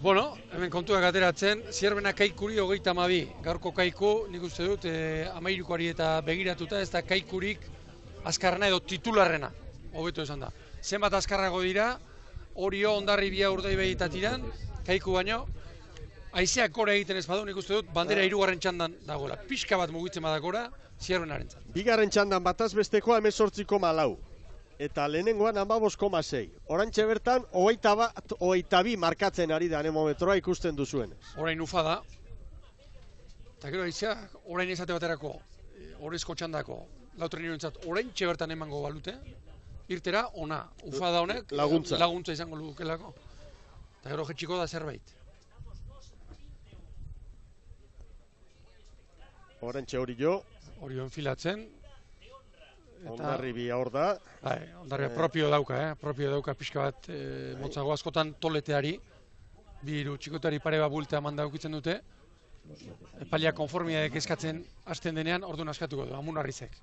Bueno, hemen kontuak ateratzen, Zierbena Kaikuri 32, gaurko Kaiku, nik uste dut, 13koari eta begiratuta, ez da Kaikurik azkarrena edo titularrena, hobeto esan da. Zenbat azkarrago dira, Orio, Hondarribia, Urdaibai eta Tiran, Kaiku baino, haizeak gora egiten ez badu, nik uste dut, bandera 3. txandan dagoela. Pixka bat mugitzen badakora, Zierbenarentzat. 2. txandan bataz bestekoa 18,4. Eta lehenengoan 15,6. Orantxe bertan, 22 markatzen ari da anemometroa ikusten duzuen. Orain ufa da. Eta gero haizeak, orain ezate baterako, Orezko txandako, lautrenioentzat, orain bertan emango balute, irtera, ona. Ufa da honek, laguntza izango lukelako. Eta gero jetxiko da zerbait. Orantxe Orio. Orio enfilatzen. Hondarribia hor da. Hondarribia propio dauka pixka bat motzago askotan toleteari. Bi hiru txikotari pare bat bulta eman daukitzen dute. Epailea konformiak eskatzen hasten denean, orduan askatuko du, Amunarrizek.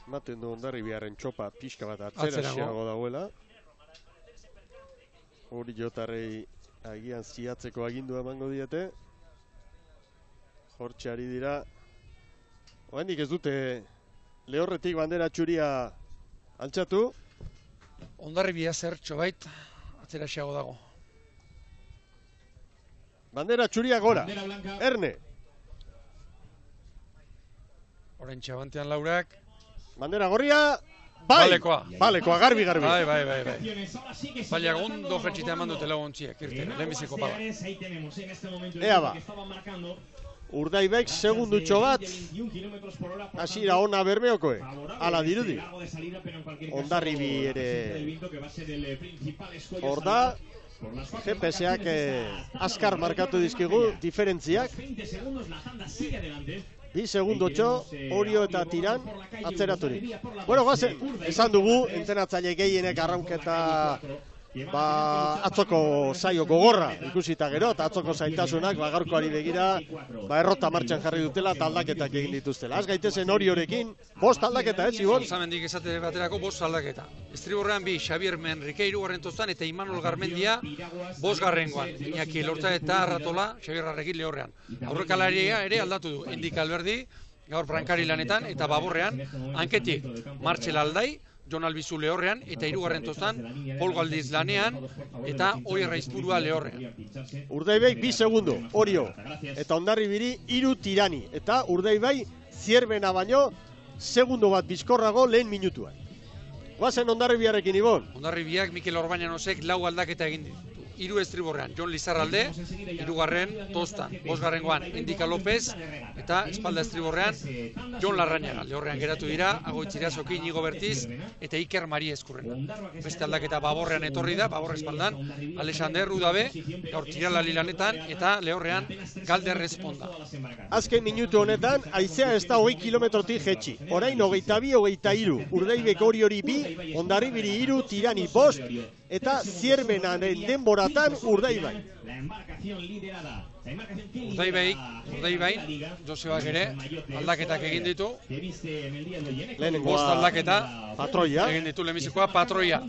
Maten du Hondarribiaren txopa pixka bat atzerago dauela. Hori jotarrei agian ziatzeko agindua emango diete. Hortxe ari dira. Oendik ez dute lehorretik bandera txuria altxatu. Hondarribia zertxo bait, atzera xeago dago. Bandera txuria gora, Erne. Orain txabantean Laurak. Bandera gorria, bai! Balekoa, garbi. Bai. Baina gondo jetxita eman dute laguntziek, irten, lehenbiziko pala. Ea ba. Urdaibaik segundutxo bat, hasiera ona Bermeokoek, ala dirudi. Hondarribi ere hor da, GPS-ak azkar markatu dizkigu, diferentziak. 2 segundotxo, Orio eta Tiran atzeraturik. Bueno, guazen, esan dugu, entenatzaile gehienek arraunketa atzoko saio gogorra ikusita gero, eta atzoko zailtasunak gaurkoari begira errota martxan jarri dutela eta aldaketak egin dituztela. Az gaitezen Oriorekin, 5 aldaketa, Ibon? Zamendik esate baterako 5 aldaketa. Estriborrean 2, Xabier Menrike 3. toztan, eta Imanol Garmendia 5. Iñaki Elorta eta Arratola, Xabier Arrekin lehorrean. Aurrekalaria ere aldatu du, Endik Alberdi, gaur Brankari lanetan, eta Baborrean, hanketik Martxel Aldai, Jon Albizu lehorrean, eta 3. toztan, Pol Galdiz lanean, eta Oi Raizpurua lehorrean. Urdaibai 2 segundo, Orio, eta Hondarribiri 3 Tirani, eta Urdaibai Zierbena baino, segundo bat bizkorrago lehen minutuan. Guazen Hondarribiarekin, Ibon? Hondarribiak Mikel Orbañanosek 4 aldaketa egin ditu. 3 Estriborrean, Jon Lizarralde, 3. toztan, 5. Endika López, eta espalda Estriborrean, Jon Larrañaga. Lehorrean geratu dira, Agoitzirazoki, Inigo Bertiz, eta Iker Mari Eskurrena. Beste aldaketa Baborrean etorri da, Baborre espaldan, Alexander Udabe, gaur Tiralali lanetan, eta lehorrean Galder Esponda. Azken minutu honetan, haizea ez da 20 kilometrotik jetxi. Orain 22-23, Urdaibek Oriori 2, Hondarribiri 3, Tirani 5, eta Zierbenaren denboratan Urdaibai. Urdaibai, Josebak ere aldaketak egin ditu. Lehenengoa aldaketa patroia. Egin ditu lehenbizikoa patroia.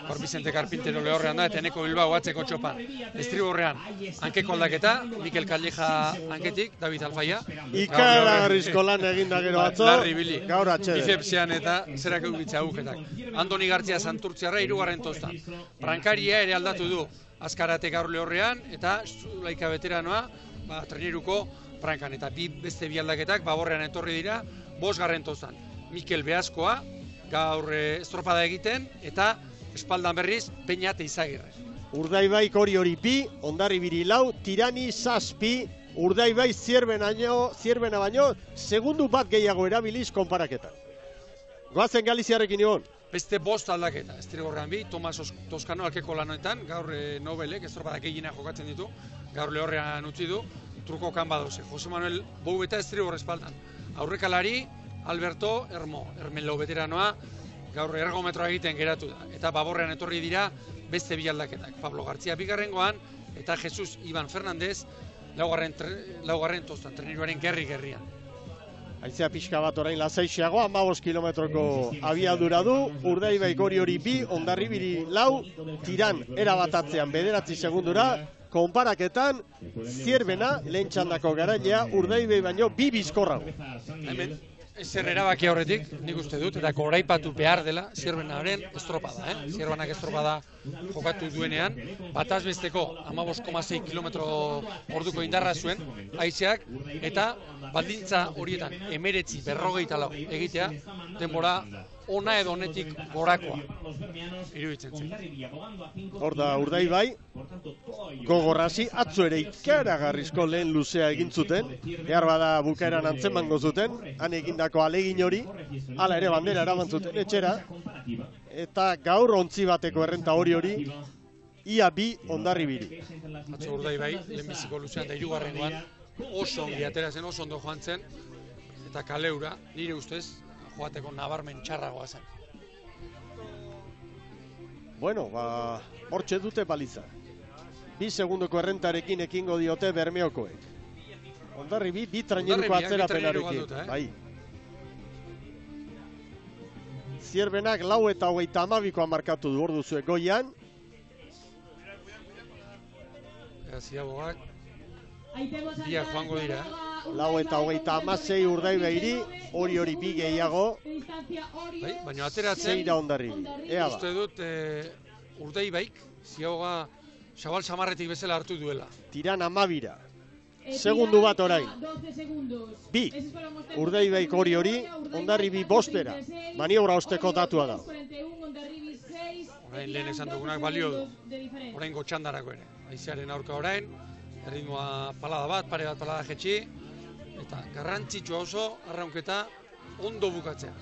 Hor Vicente Carpintero lehorrean da, eta Eneko Bilbao atzeko txopan. Estriborrean, hankeko aldaketa, Mikel Calleja hanketik, David Alfaia. Ikaragarrizko lan eginda gero atzo, gaur atxede. Bicepsean eta zerak eukitza aguketak. Andoni Gartzia Santurtziarra 3. toztan. Brankaria ere aldatu du. Azkarate gaur lehorrean, eta Zulaika veteranoa, treneruko Brankan. Eta beste 2 aldaketak, Baborrean etorri dira, 5. toztan. Mikel Beazkoa, gaur estropada egiten, eta espaldan berriz, Peña eta Izagirre. Urdaibaik Oriori 2, Hondarribiri 4, Tirani 7, Urdaibai Zierbena baino, segundu bat gehiago erabiliz konparaketan. Goazen Galiziarrekin, Ibon? Beste 5 aldaketa, Estriborrean 2, Tomas Toskano alkeko lanoetan, gaur Nobelek, estropada gehiena jokatzen ditu, gaur lehorrean utzi du, trukokan badauze. Jose Manuel Bou eta Estriborre espaldan. Aurrekalari, Alberto Ermelo veteranoa, gaur ergometroa egiten geratu da. Eta Baborrean etorri dira beste 2 aldaketak. Pablo Gartzia 2. eta Jesus Iban Fernandez 4. toztan, treneruaren gerrian. Haizea pixka bat orain lasaixeago, 15 kilometroko abiadura du, Urdaibaik Oriori 2, Hondarribiri 4, Tiran erabatatzean 9 segundura, konparaketan, Zierbena, lehen txandako garailea, Urdaibai baino 2 bizkorrago. Hemen, ezer erabaki aurretik, nik uste dut, eta goraipatu behar dela Zierbenaren estropada. Zierbenak estropada jokatu duenean, bataz besteko 15,6 kilometro orduko indarra zuen, haizeak, eta baldintza horietan 19:40 egitea, denbora ona edo honetik gorakoa iruditzen zen. Hor da Urdaibai, gogorrazi, atzo ere ikaragarrizko lehen luzea egin zuten, behar bada bukaeran antzemango zuten, han egindako alegin hori, hala ere bandera eraman zuten etxera, eta gaur ontzi bateko errenta hori, ia 2 Hondarribiri. Atzo Urdaibai, lehenbiziko luzean da 3. oso ongi atera zen, oso ondo joan zen, eta kaleura, nire ustez, joateko nabarmen txarragoa zen. Bueno, hortxe dute baliza. 2 segundoko errentarekin ekingo diote Bermeokoek. Hondarribi 2 traineruko atzerapenarekin. Bai. Zierbenak 4 eta 32 markatu du, hor duzu goian. Ziabogak, biak joango dira. 4:26 Urdaibairi, hori bi gehiago. Baina ateratzen, Zeira Hondarribi. Ea ba. Uste dut Urdaibaik, zioga Xabal Samarretik bezala hartu duela. Tiran 12. Segundu bat orain. 2. Urdaibaik hori, Hondarribi 5. Maniobra osteko datua da. Orain lehen esan dugunak balio du. Orain gotxandarako ere. Aizearen aurka orain, erritmoa palada bat, pare bat palada jetxi. Eta garrantzitsua oso, arraunketa ondo bukatzea.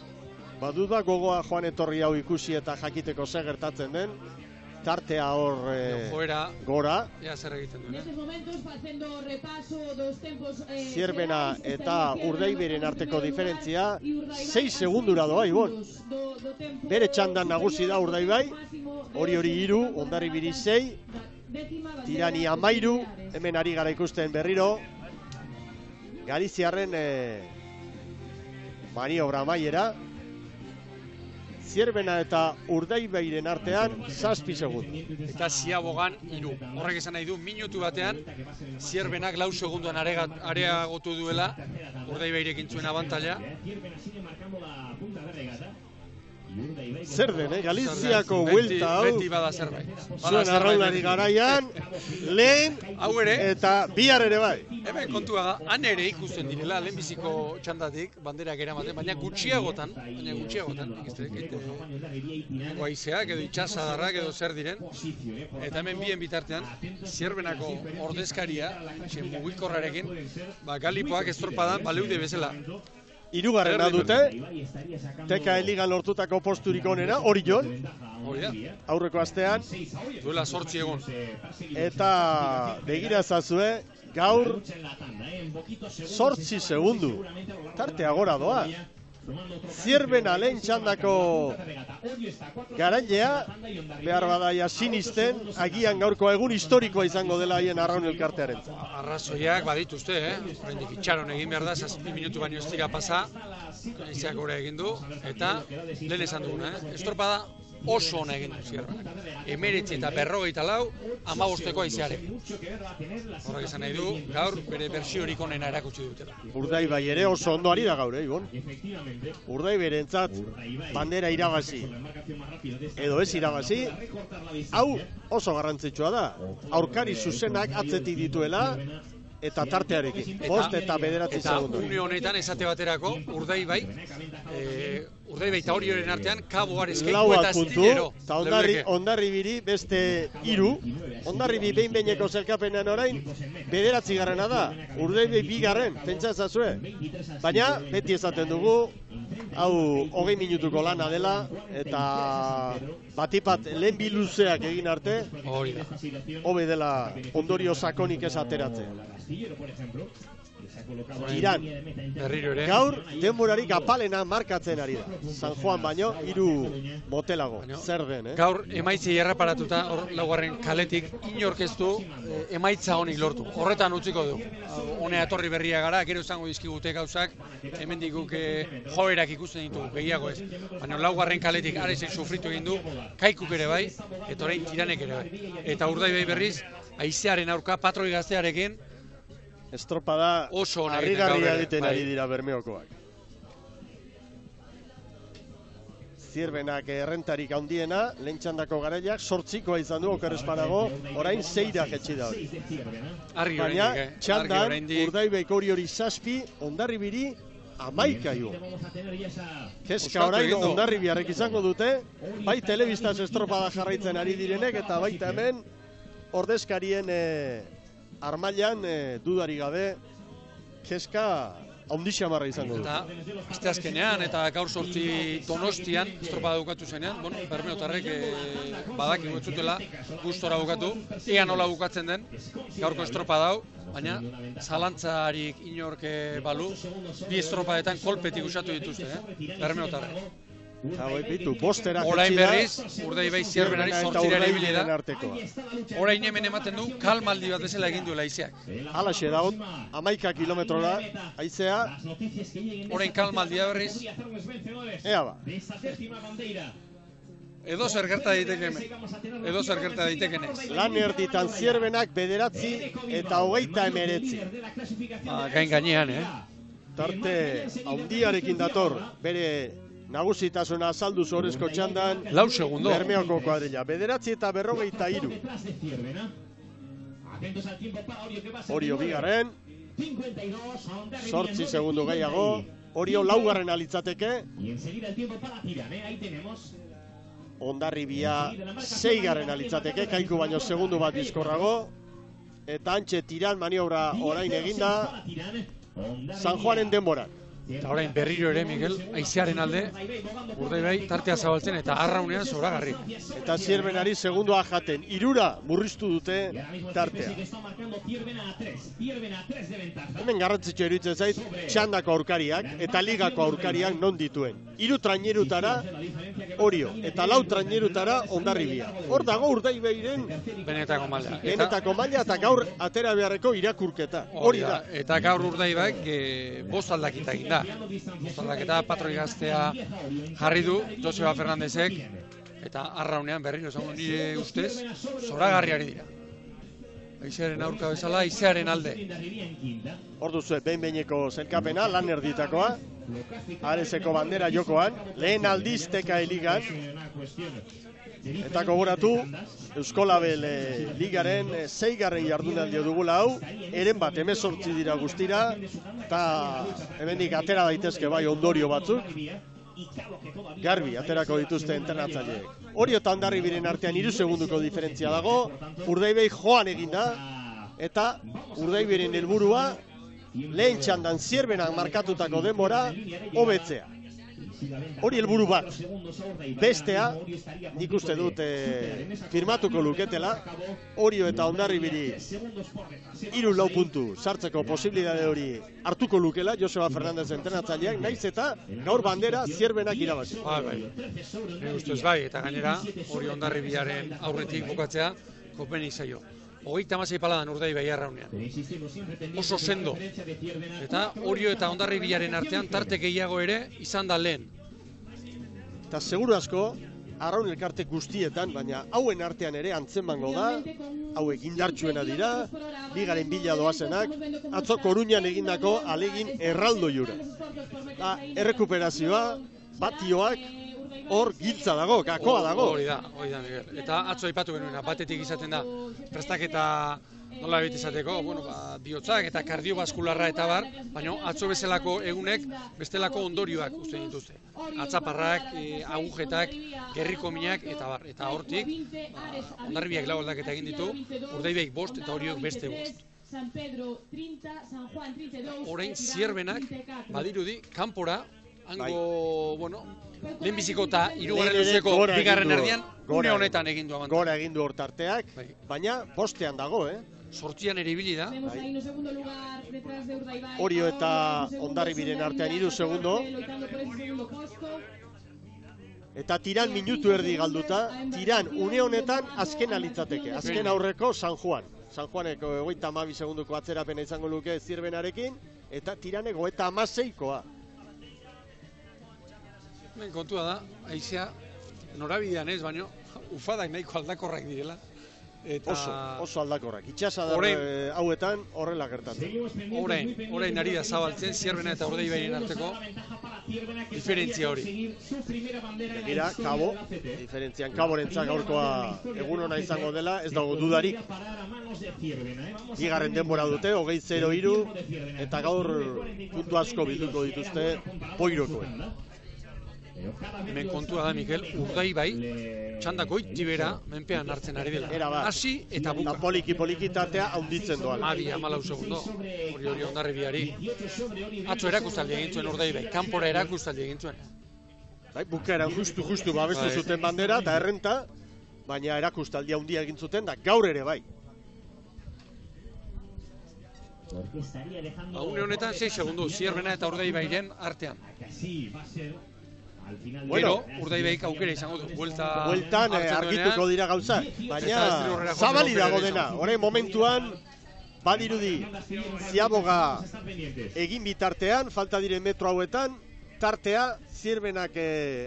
Baduda gogoa joan etorri hau ikusi eta jakiteko zer gertatzen den. Tartea hor gora. Ea zer egiten duen. Zierbena eta Urdaiberen arteko diferentzia 6 segundura doa, Ibon. Bere txandan nagusi da Urdaibai. Hori 3, Hondarribiri 6. Tirani 13, hemen ari gara ikusten berriro. Galiziarren maniobra amaiera. Zierbena eta Urdaibairen artean 7 segundu. Eta Ziabogan 3. Horrek esan nahi du, minutu batean Zierbenak 4 segunduan areagotu duela Urdaibairekin zuen abantaila. Zer den, Galiziako buelta hau. Beti bada zerbait. Zuen arraunari garaian, lehen eta bihar ere bai. Hemen kontua da, han ere ikusten direla, lehenbiziko txandatik, banderak eramaten, baina gutxiagotan, goaizeak edo itxasadarrak edo zer diren, eta hemen bien bitartean, Zierbenako ordezkaria, mugikorrarekin, Galipoak estropadan baleude bezala. 3. dute, Teka Eligan lortutako posturik onena, hori jon, aurreko astean. Duela 8 egon. Eta begira ezazue, gaur 8 segundu, tartea gora doa. Zierbena lehen txandako garailea, behar badaia sinisten, agian gaurko egun historikoa izango dela haien arraun elkartearen. Arrazoiak badituzte, horrendik itxaron egin behar da, 7 minutu baino ez dira pasa, aizeak gure egin du, eta lehen esan duguna, estropada oso ona egin du Zierbenak. 19 eta 54, 15 aizeare. Horrek esan nahi du, gaur bere bersiorik onena erakutsi dutela. Urdaibai ere oso ondo ari da gaur, Ibon. Urdaiberentzat bandera irabazi edo ez irabazi, hau oso garrantzitsua da. Aurkari zuzenak atzetik dituela eta tartearekin. 5 eta 9 segundu. Eta une honetan esate baterako Urdaibai eta Orioren artean Kabo Arezkeiko eta Astillero. Eta Hondarribiri beste 3. Hondarribi behin-behineko zelkapenean orain 9. da. Urdaibai 2. pentsa ezazue. Baina beti esaten dugu, hau 20 minutuko lana dela, eta batipat lehen bi luzeak egin arte, hobe dela ondorio sakonik ez ateratzen. Iran, gaur denborarik apalena markatzen ari da. San Juan baino, 3 motelago, zer den, Gaur emaitzei erreparatuta, laugarren kaletik, inorkeztu emaitza honik lortu. Horretan utziko du. Honea etorri berria gara, gero izango dizkigute gauzak, hemendik guk joerak ikusten ditugu, gehiago ez. Baina laugarren kaletik Aresek sufritu egin du, Kaikuk ere bai, eta orain Tiranek ere bai. Eta Urdaibai berriz, haizearen aurka, patroi gaztearekin, estropada harrigarria egiten ari dira Bermeokoak. Zierbenak errentarik handiena, lehen txandako garaiak, 8koa izan du, oker espanago, orain 6 jetxi da hori. Baina txandan, Urdaibaik hori 7, Hondarribiri 11 jo. Keska orain Hondarribiarrek izango dute, bai telebistaz estropada jarraitzen ari direnek, eta baita hemen ordezkarien armailan dudari gabe keska haundixamarra izango du. Eta azte azkenean eta gaur 8 Donostian estropada bukatu zenean, Bermeotarrek badakigu ez zutela gustora bukatu, ea nola bukatzen den gaurko estropada hau, baina zalantzarik inork balu, 2 estropadetan kolpetik usatu dituzte, Bermeotarrek. Orain berriz, Urdaibai Zierbenari 8 erabili da. Orain hemen ematen du, kalmaldi bat bezala egin duela haizeak. Halaxe dago, 11 kilometrora haizea. Orain kalmaldia berriz. Ea ba. Edo zer gerta daitekeen ez. Lan erditan Zierbenak 9 eta 39. Gain gainean, Tarte handiarekin dator, bere nagusitasuna azaldu zorezko txandan. 4 segundo. Bermeoko kuadrilla, 9 eta 43. Orio bigarren. 8 segundo gehiago. Orio laugarren alitzateke. Hondarribia 6garren alitzateke, Kaiku baino segundu bat bizkorrago. Eta antxe tiran maniobra orain eginda San Juanen denboran. Eta orain berriro ere, Miguel, haizearen alde, Urdaibai tartea zabaltzen eta arraunean zoragarri. Eta Zierbenari segundua jaten, 3 murriztu dute tartea. Hemen garrantzitsua iruditzen zait, txandako aurkariak eta ligako aurkariak non dituen. 3 trainerutara Orio eta 4 trainerutara Hondarribia. Hor dago Urdaibairen benetako maila. Benetako maila eta gaur atera beharreko irakurketa. Hori da. Eta gaur Urdaibaik 5 aldaketa egin da. Aldaketa patroi gaztea jarri du Joseba Fernandezek eta arraunean berriro esango nire ustez zoragarriari dira. Haizearen aurka bezala, haizearen alde. Hor duzu, behin-behineko zelkapena, lan erditakoa. Arezeko bandera jokoan, lehen aldiz TKE ligan. Eta gogoratu, Euskolabel ligaren 6garren jardunaldia dugula hau, eren bat 18 dira guztira, eta hemendik atera daitezke bai ondorio batzuk. Garbi, aterako dituzte entrenatzaileek. Orio eta Hondarribiren artean 3 segunduko diferentzia dago, Urdaibai joan eginda, eta Urdaibiren helburua lehen txandan Zierbenak markatutako denbora hobetzea. Hori helburu bat. Bestea, nik uste dut firmatuko luketela, Orio eta Hondarribiri 3-4 puntu sartzeko posibilitate hori hartuko lukela Joseba Fernandez entrenatzaileak, naiz eta gaur bandera Zierbenak irabazi. Bai. Ustez bai, eta gainera Orio Hondarribiaren aurretik bukatzea kopenik zaio. 36 paladan Urdaibai arraunean. Oso sendo. Eta Orio eta Hondarribiaren artean tarte gehiago ere izan da lehen. Eta seguru asko, arraun elkarte guztietan, baina hauen artean ere antzemango da, hauek indartsuena dira, bigaren bila doazenak, atzo Koruñan egindako alegin erraldo jura. Errekuperazioa, batioak, hor giltza dago, gakoa dago. Hori da, Miguel. Eta atzo aipatu genuena, batetik izaten da, prestaketa nola beti izateko, bihotzak eta kardiobaskularra eta bar, baina atzo bezalako egunek bestelako ondorioak usten dituzte. Atzaparrak, agujetak, gerriko minak eta bar. Eta hortik, Hondarribiak 4 aldaketa egin ditu, Urdaibaik 5 eta Oriok beste 5. Orain Zierbenak badirudi kanpora, hango, lehenbiziko eta 3. luzeko bigarren erdian, une honetan egin du abantan. Gora egin du hor tarteak, baina 5ean dago, 8ean ere ibili da. Orio eta Hondarribiren artean 3 segundo. Eta tiran minutu erdi galduta, tiran une honetan azken alitzateke. Azken aurreko San Juan. San Juaneko 32 segunduko atzerapena izango luke Zierbenarekin, eta tiraneko eta 16koa. Kontua da, haizea norabidean ez, baino ufadak nahiko aldakorrak direla. Oso aldakorrak. Itxasadar hauetan horrela gertatzen. Orain ari da zabaltzen Zierbena eta Urdaibairen arteko diferentzia hori. Begira, Kabo, diferentzian Kaborentzak gaurkoa egun ona izango dela, ez dago dudarik. Bigarren denbora dute, 20-0-3, eta gaur puntu asko bilduko dituzte Poirokoen. Hemen kontua da, Mikel, Urdaibai txandako itibera menpean hartzen ari dela. Hasi eta buka. Poliki tartea handitzen doan. 14 segundo, hori Hondarribiari. Atzo erakustaldi egin zuen Urdaibai, kanpora erakustaldi egin zuen. Bukaeran justu babestu zuten bandera eta errenta, baina erakustaldi handia egin zuten da gaur ere bai. Une honetan 6 segundo, Zierbena eta Urdaibairen artean. Gero, Urdaibaik aukera izango du. Bueltan argituko dira gauzak, baina zabali dago dena. Horren momentuan, badirudi Ziaboga egin bitartean, falta diren metro hauetan, tartea Zierbenak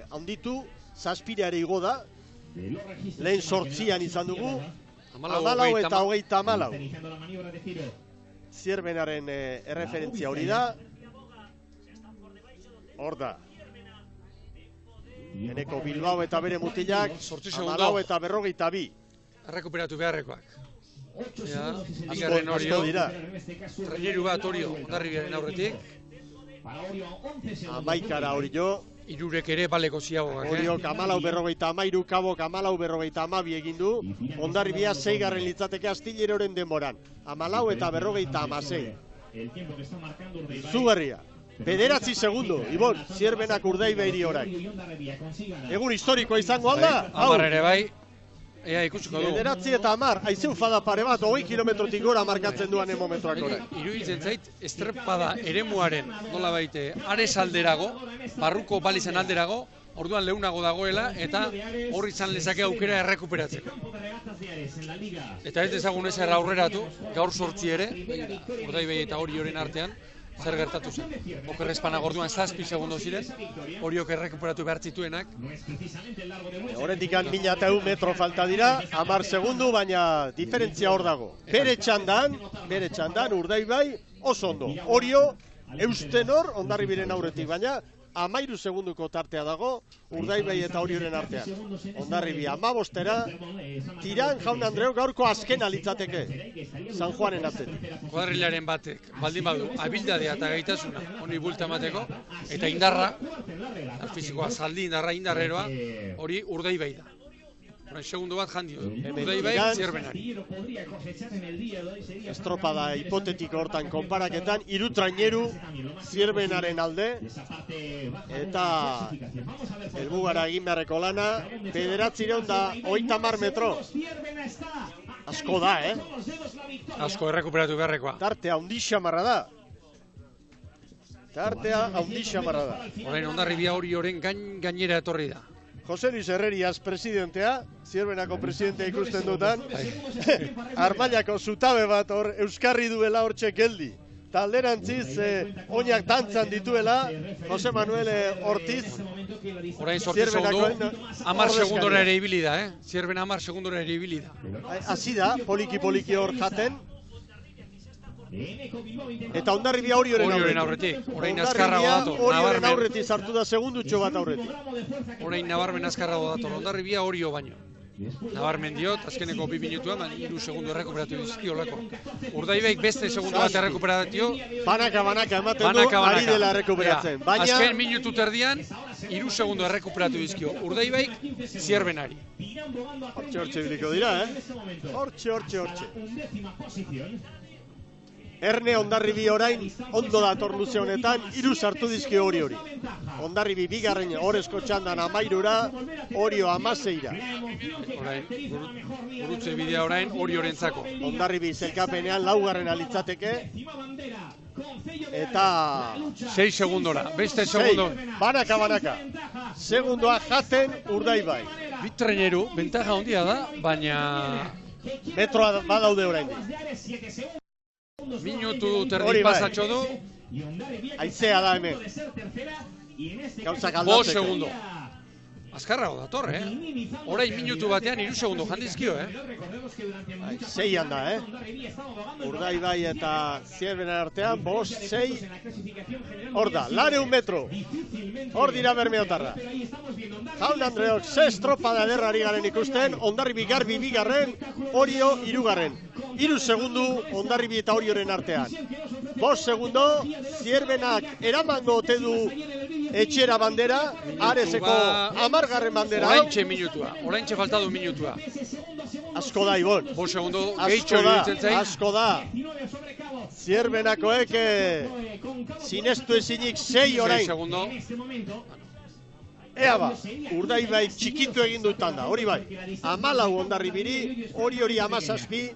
handitu, 7 igo da, lehen 8an izan dugu, 14 eta 34. Zierbenaren erreferentzia hori da. Hor da. Eneko Bilbao eta bere mutilak, 14 eta 42. Errekuperatu beharrekoak. Bigarren Orio, traineru bat Orio, Hondarribiaren aurretik. 11 Orio. Irurek ere baleko ziagoak. Oriok 14-43, Kabok 14-52 egin du. Hondarribia 6. litzateke Astilleroren denboran. 14 eta 56. Zuberria. 9 segundo, Ibon, Zierbenak Urdaibairi orain. Egun historikoa izango alda? Amar ere bai. Ea ikusiko du. 9 eta 10, haizeu fada pare bat, 20 kilometrotik gora markatzen duan momentuak orain. Iruditzen zait, estrepada eremuaren, nola baite, Ares alderago, barruko balizan alderago, orduan leunago dagoela, eta hor izan lezake aukera errekuperatzeko. Eta ez dezagun ezer aurreratu, gaur 8 ere, Urdaibai eta Orioren artean, zer gertatu zen. Okerrezpanak orduan 7 segundo ziren, Oriok errekuperatu behar zituenak. Horretik 1100 metro falta dira, 10 segundu, baina diferentzia hor dago. Bere txandan Urdaibai oso ondo. Orio, eusten hor, Hondarribiren aurretik, baina 13 segunduko tartea dago, Urdaibai eta Orioren artean. Hondarribi 15-era, Tiran Jaun Andreok gaurko azkena litzateke, San Juanen atzetik. Kuadrilaren batek, baldin badu, abildadea eta gaitasuna honi bulta emateko, eta indarra, fizikoa, zaldi indarra, indarreroa, hori Urdaibai da. Segundo bat jandio, Urdaibai Zierbenari. Estropada hipotetiko hortan konparaketan, 3 traineru Zierbenaren alde, eta helbugara egin beharreko lana, 930 metro. Asko da, Asko errekuperatu beharrekoa. Tartea handi xamarra da. Orain Hondarribia Orioren gainera etorri da. Jose Luis Herrerias presidentea, Zierbenako presidentea ikusten dutan, Armailako zutabe bat hor euskarri duela hortxe geldi. Talderantziz, oinak dantzan dituela, Jose Manuel Ortiz. Orain 8 segundo, 10 segundora ere ibili da, Zierben 10 segundora ere ibili da. Hasi da, poliki hor jaten. Eta Hondarribia Orioren aurretik. Orain azkarrago dator. Orioren aurretik sartu da segundutxo bat aurretik. Orain nabarmen azkarrago dator. Hondarribia Orio baino. Nabarmen diot, azkeneko 2 minutuan, 3 segundu errekuperatu dizkiolako. Urdaibaik beste segundu bat errekuperatio. Banaka ematen du, ari dela errekuperatzen. Azken minutu terdian, 3 segundu errekuperatu dizkio. Urdaibaik Zierbenari. Hortxe biliko dira, Hortxe. Erne Hondarribi orain ondo dator luze honetan, 3 sartu dizkio hori. Hondarribi bigarren orezko txandan 13-ra, Orio 16-ra. Orain, gurutze bidea orain Oriorentzako. Hondarribi zelkapenean 4. litzateke. Eta 6 segundora, beste segundo. Banaka. Segundoa jaten Urdaibai. Bitreneru, bentaja handia da, baina metroa badaude orain. Minutu terdi pasatxo du. Aizea da hemen. Gauzak aldatzeko. 5 segundo. Azkarrago dator, Orain minutu batean 3 segundo jandizkio, 6an da, Urdaibai eta Zierbenan artean, 5, 6. Hor da, 400 metro. Hor dira Bermeotarra. Jaun Andreok 6 estropada ederrari garen ikusten, Hondarribi Garbi bigarren, Orio 3. 3 segundu Hondarribi eta Orioren artean. 5 segundo, Zierbenak eramango ote du etxera bandera, Areseko 10. bandera. Oraintxe faltadu minutua. Asko da, Ibon. 5 segundo, gehitxo iruditzen zain. Asko da. Zierbenakoek sinestu ezinik 6 orain. 6 segundo. Ea ba, Urdaibai txikitu egin dutan da, hori bai. 14 Hondarribiri, hori 17.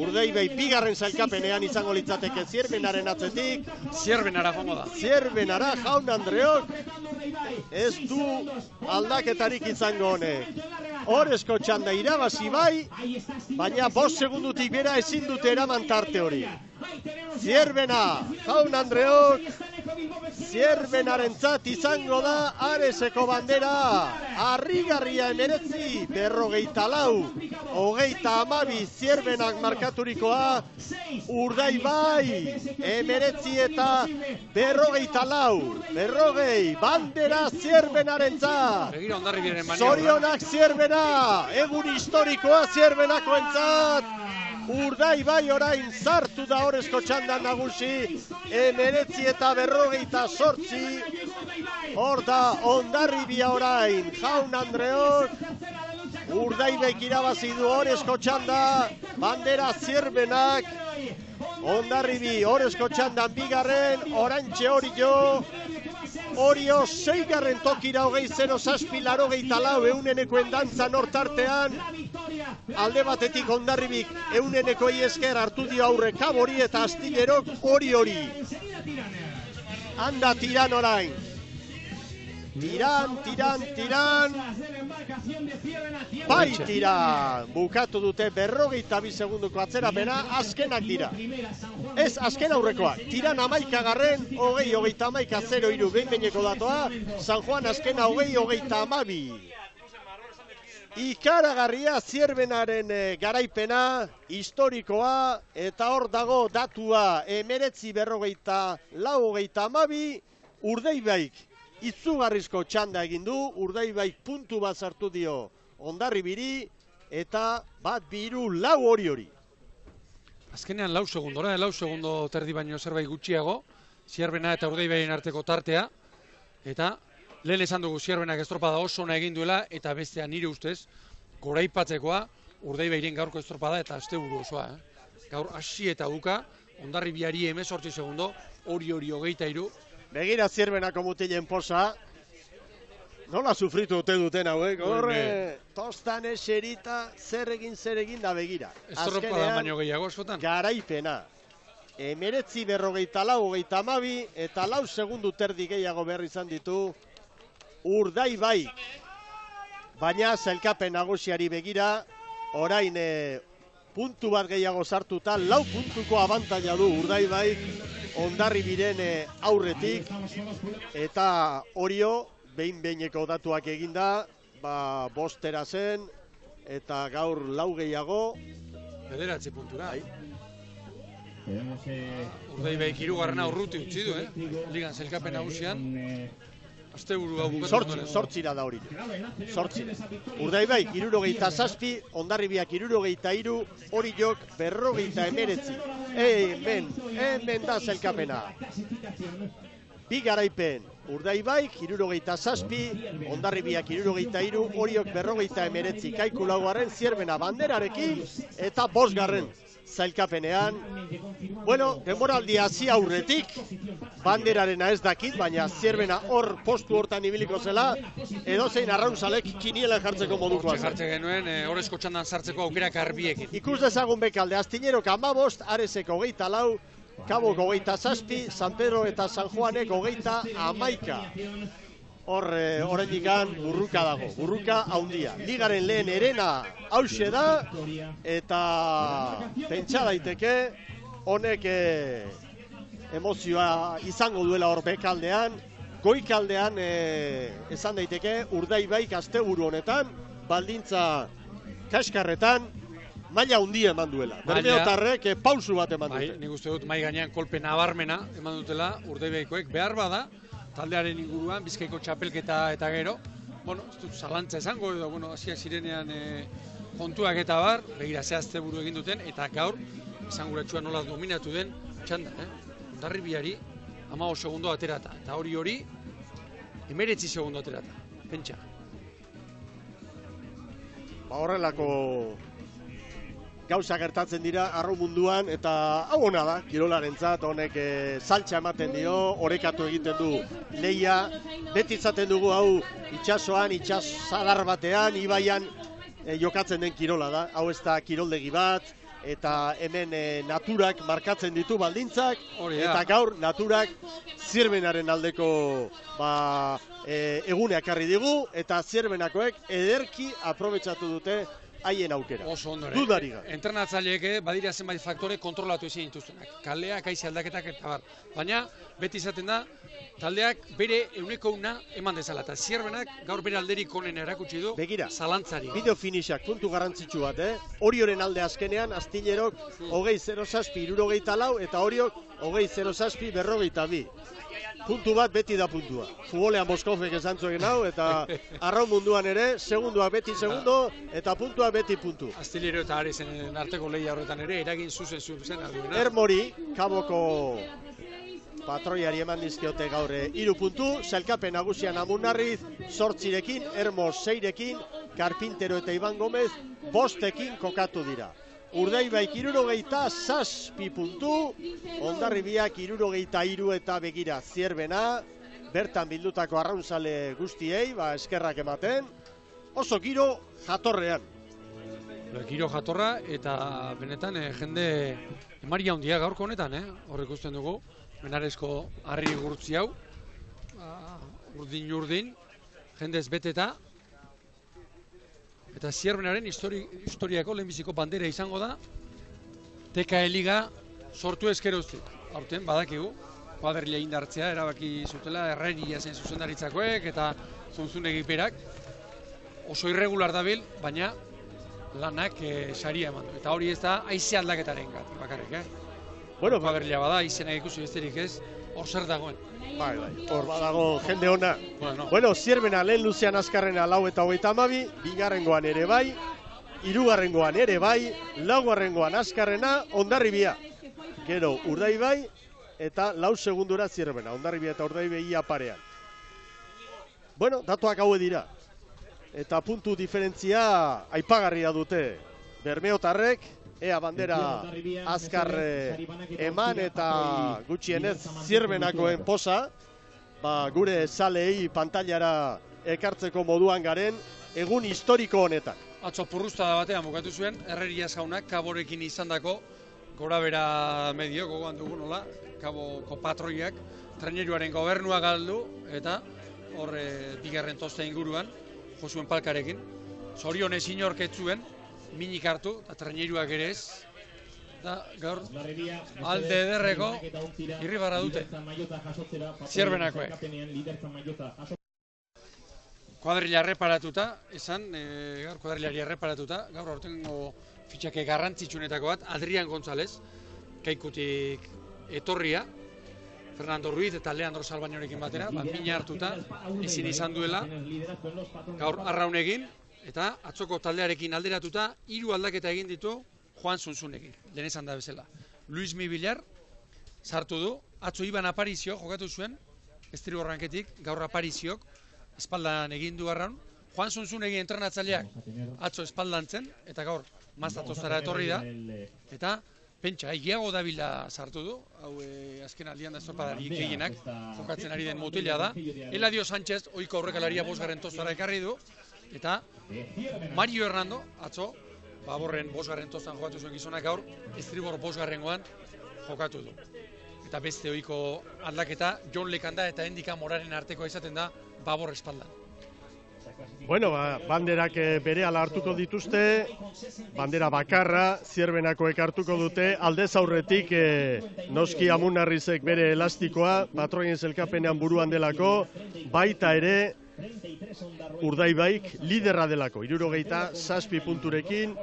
Urdaibai bigarren zailkapenean izango litzateke Zierbenaren atzetik. Zierbenara joango da. Zierbenara, Jaun Andreok, ez du aldaketarik izango honek. Horezko txanda irabazi bai, baina 5 segundutik bera ezin dute eraman tarte hori. Zierbena, Jaun Andreok, Zierbenarentzat izango da Areseko bandera. Harrigarria 19, 54, 32 Zierbenak markaturikoa. Urdaibai 19 eta 54, 40 bandera Zierbenarentzat. Zorionak Zierbena, egun historikoa Zierbenakoentzat. Urdaibai orain sartu da Orezko txandan nagusi, 19 eta 48. Hor da Hondarribia orain, Jaun Andreok. Urdaibaik irabazi du Orezko txanda, bandera Zierbenak. Hondarribi Orezko txandan bigarren, Orantxe Orio 6. tokira 20-0 84 eunenekoen dantzan hortartean. Alde batetik Hondarribik eunenekoi esker hartu dio aurre Kabori eta Astillerok hori. Handa tiran orain. Tiran. Bai tiran. Bukatu dute 42 segunduko atzerapena, azkenak dira. Ez azken aurrekoak. Tiran 11garren, 20-31 behin-behineko datoa. San Juan azkena 20-32. Ikaragarria Zierbenaren garaipena, historikoa, eta hor dago datua 19-54 Urdaibaik izugarrizko txanda egin du, Urdaibaik puntu bat sartu dio Hondarribiri, eta 1-2-4 hori. Azkenean 4 segundora, 4 segundo terdi baino zerbait gutxiago, Zierbena eta Urdaibaien arteko tartea, eta lehen esan dugu Zierbenak estropada oso ona egin duela, eta bestea nire ustez, goraipatzekoa Urdaibairen gaurko estropada eta asteburu osoa. Gaur hasi eta duka, Hondarribiari 18 segundo, hori 23. Begira Zierbenako mutilen posa, nola sufritu dute duten hauek, horre, tostan eserita, zer egin da begira. Estropada baino gehiago eskotan. Garaipena. 19-54 eta 4 segundu terdi gehiago behar izan ditu Urdaibaik. Baina sailkapen nagusiari begira, orain puntu bat gehiago sartuta, 4 puntuko abantaila du Urdaibaik Hondarribiren aurretik, eta Orio behin-behineko datuak eginda, 5 zen, eta gaur 4 gehiago. 9 puntura. Urdaibaik 3. urruti utzi du, ligan sailkapen nagusian. Zortzira da hori. Urdaibaik 67, Hondarribiak 73, Oriok 59. Hemen da sailkapena. Bi garaipen, Urdaibaik 67, Hondarribiak 73, Oriok 59. Kaiku laugarren Zierbena banderarekin eta 5. zailkapenean. Bueno, denboraldi hasi aurretik, banderarena ez dakit, baina Zierbena hor postu hortan ibiliko zela, edozein arraunzalek kinielan jartzeko modukoa. Jartze genuen, Orezko txandan sartzeko aukerak arbiekin. Ikus dezagun bekalde, Astillerok 15, Aresek 24, Kabok 27, San Pedro eta San Juanek 31. Hor, oraindikan burruka dago, burruka haundia. Ligaren lehen herena hause da, eta pentsa daiteke, honek emozioa izango duela hor bekaldean, goikaldean esan daiteke Urdaibaik asteburu honetan, baldintza kaskarretan, maila handia eman duela. Bermeotarrek pausu bat eman dute. Nik uste dut mai gainean kolpe nabarmena eman dutela Urdaibaikoek, behar bada, taldearen inguruan, Bizkaiko txapelketa eta gero, bueno, ez dut zalantza esango, edo, bueno, hasiak zirenean kontuak eta bar, begira zehazte buru egin duten, eta gaur, esanguratxua nola dominatu den, txanda, Hondarribiari, 15 segundo aterata, eta hori 19 segundo aterata, pentsa. Horrelako gauza gertatzen dira arro munduan, eta hau hona da, kirolarentzat, honek saltxa ematen dio, orekatu egiten du lehia, beti izaten dugu hau itsasoan, itsasadar batean, ibaian jokatzen den kirola da, hau ez da kiroldegi bat, eta hemen naturak markatzen ditu baldintzak, eta gaur naturak Zierbenaren aldeko eguneak harri digu, eta Zierbenakoek ederki aprobetxatu dute haien aukera. Oso ondo. Dudariga. Entrenatzaileek badira zenbait faktore kontrolatu ezin dituztenak. Kaleak, haize aldaketak eta bar. Baina beti izaten da taldeak bere 100% eman dezala eta Zierbenak gaur bere alderik onen erakutsi du. Begira. Zalantzari. Bideo finishak puntu garrantzitsu bat, Orioren alde azkenean Astillerok 20-0-7 64 eta Oriok 20-0-7 42. Puntu bat beti da puntua. Futbolean Moskofek esan zuen hau, eta arraun munduan ere, segunduak beti segundo, eta puntua beti puntu. Astillero eta Arezen arteko lehia horretan ere, eragin zuzen duena. Ermori, Kaboko patroiari eman dizkiote gaur 3 puntu, sailkapen nagusian Amunarriz 8rekin, Ermo 6rekin, Karpintero eta Iban Gomez 5ekin kokatu dira. Urdaibaik 67 puntu, Hondarribiak 63 eta begira Zierbena, bertan bildutako arraunzale guztiei, eskerrak ematen, oso giro jatorrean. Giro jatorra eta benetan jende emaria handia gaurko honetan, hor ikusten dugu, Benarezko harri gurtzi hau, urdin, jendez beteta, eta Zierbenaren historiako lehenbiziko bandera izango da, TKE Liga sortu ezkeroztik. Aurten, badakigu, kuadrilla indartzea, erabaki zutela, Herreria zen zuzendaritzakoek eta Zunzunegi berak. Oso irregular dabil, baina lanak saria eman du. Eta hori ez da, haize aldaketaren bakarrik, Bueno, kuadrilla bada, izena ikusi besterik ez, hor zer dagoen. Bai, hor badago jende ona. Bueno, Zierbena lehen luzean azkarrena 4 eta 32, bigarrengoan ere bai, 3garrengoan ere bai, 4garrengoan azkarrena Hondarribia. Gero Urdaibai eta 4 segundura Zierbena, Hondarribia eta Urdaibai ia parean. Bueno, datuak haue dira. Eta puntu diferentzia aipagarria dute Bermeotarrek, ea bandera azkar eman eta gutxienez Zierbenakoen posa, gure zalei pantailara ekartzeko moduan garen egun historiko honetan. Atzo purruztada batean bukatu zuen, Herreria jaunak Kaborekin izandako gorabera medio, gogoan dugu nola, Kaboko patroiak, traineruaren gobernua galdu eta hor bigarren tosta inguruan, Josuen Palkarekin. Zorionez inork ez zuen, minik hartu, eta traineruak ere ez, eta gaur alde ederreko irribarra dute Zierbenakoek. Kuadrilla erreparatuta, gaur kuadrillari erreparatuta, gaur aurtengo fitxake garrantzitsunetako bat, Adrian González, Kaikutik etorria, Fernando Ruiz eta Leandro Salbañorekin batera, mina hartuta, ezin izan duela, gaur arraun egin, eta atzoko taldearekin alderatuta, 3 aldaketa egin ditu Juan Zunzunekin, lehen esan da bezala. Luis Mibilar sartu du, atzo Iban Aparizio jokatu zuen, estribo ranketik, gaur Apariziok, espaldan egin du arraun. Juan Zunzunekin entrenatzaileak atzo espaldan zen, eta gaur maztatozara etorri da, eta pentsa, egiago dabila sartu du, hau azken aldian da estropadari gehienak, jokatzen ari den mutila da. Eladio Sánchez, ohiko aurrekalaria 5. tostara ekarri du, eta Mario Hernando, atzo, Baborren 5. tostan jokatu zuen gizonak gaur, estribor 5. jokatu du. Eta beste ohiko aldaketa, Jon Lekanda eta Endika Moraren artekoa izaten da Babor espaldan. Bueno, banderak berehala hartuko dituzte, bandera bakarra, Zierbenakoek hartuko dute, aldez aurretik noski Amunarrizek bere elastikoa, patroien zelkapenean buruan delako, baita ere Urdaibaik liderra delako, 67 punturekin,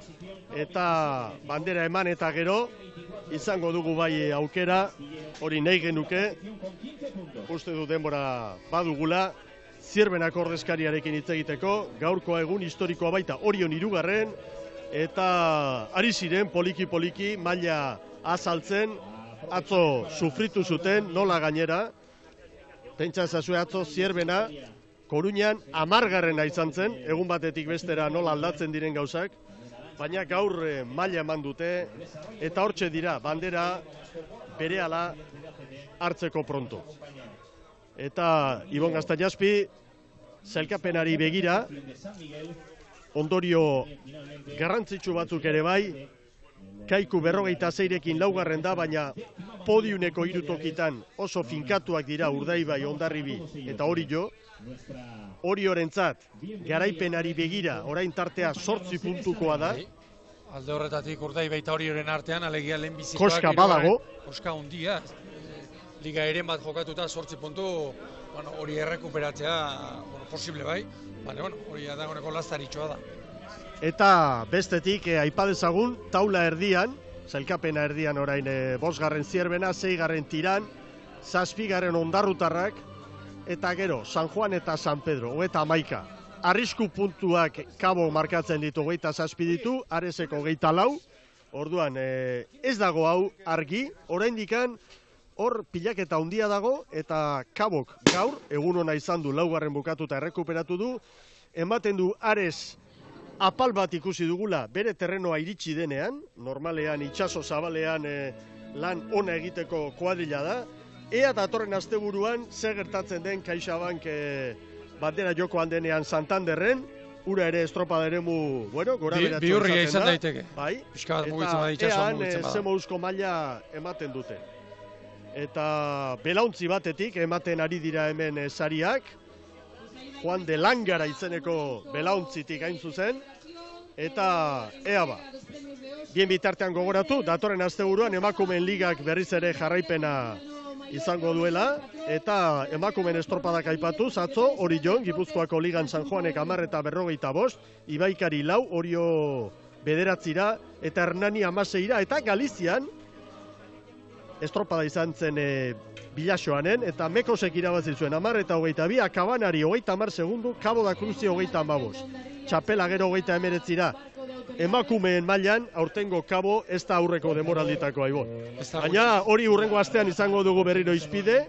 eta bandera eman eta gero, izango dugu bai aukera, hori nahi genuke, uste du denbora badugula, Zierbenako ordezkariarekin hitz egiteko, gaurkoa egun historikoa baita Orion 3. Eta ari ziren poliki-poliki maila azaltzen, atzo sufritu zuten, nola gainera, pentsa ezazue atzo Zierbena, Koruñan 10. izan zen, egun batetik bestera nola aldatzen diren gauzak, baina gaur maila eman dute, eta hortxe dira, bandera berehala hartzeko pronto. Eta Ibon Gaztañazpi, sailkapenari begira, ondorio garrantzitsu batzuk ere bai, Kaiku 46rekin 4. da, baina podiuneko irutokitan oso finkatuak dira Urdaibai, Hondarribi eta Orio. Oriorentzat garaipenari begira orain tartea 8 puntukoa da. Alde horretatik Urdaibai eta Orioren artean alegia lehenbizikoak. Koska badago. Koska hundia. Liga eren bat jokatuta 8 puntu, hori errekuperatzea posible bai, baina hori dagoeneko lastaritxoa da. Eta bestetik aipadezagun taula erdian, sailkapena erdian orain 5. Zierbena, 6. Tiran, 7. Ondarrutarrak, eta gero San Juan eta San Pedro, 31. Arrisku puntuak Kabo markatzen ditu 27 ditu, Areseko 24, orduan ez dago hau argi, oraindikan hor pilaketa handia dago, eta Kabok gaur, egun ona izan du 4. bukatuta errekuperatu du, ematen du Ares apal bat ikusi dugula bere terrenoa iritsi denean, normalean itsaso zabalean lan ona egiteko kuadrilla da, ea datorren asteburuan ze gertatzen den CaixaBank bandera jokoan denean Santanderren, ura ere estropada eremu, gora beratxo bihurria izan daiteke. Bai, eta ean zemouzko maila ematen dute. Eta belauntzi batetik ematen ari dira hemen sariak, Juan de Langara izeneko belauntzitik hain zuzen, eta ea ba. Bien bitartean gogoratu, datorren asteburuan emakumeen ligak berriz ere jarraipena izango duela, eta emakumeen estropadak aipatu, atzo, Orion, Gipuzkoako ligan San Juanek 10 eta 45, Ibaikari 4, Orio 9, eta Hernani 16, eta Galizian, estropada izan zen Bilasoanen, eta Mekosek irabazi zuen 10 eta 22, Akabanari 30 segundu, Cabo da Cruzi 35. Txapela gero 29, emakumeen mailan aurtengo Cabo ez da aurreko demoralditako aibon. Baina hori hurrengo astean izango dugu berriro izpide,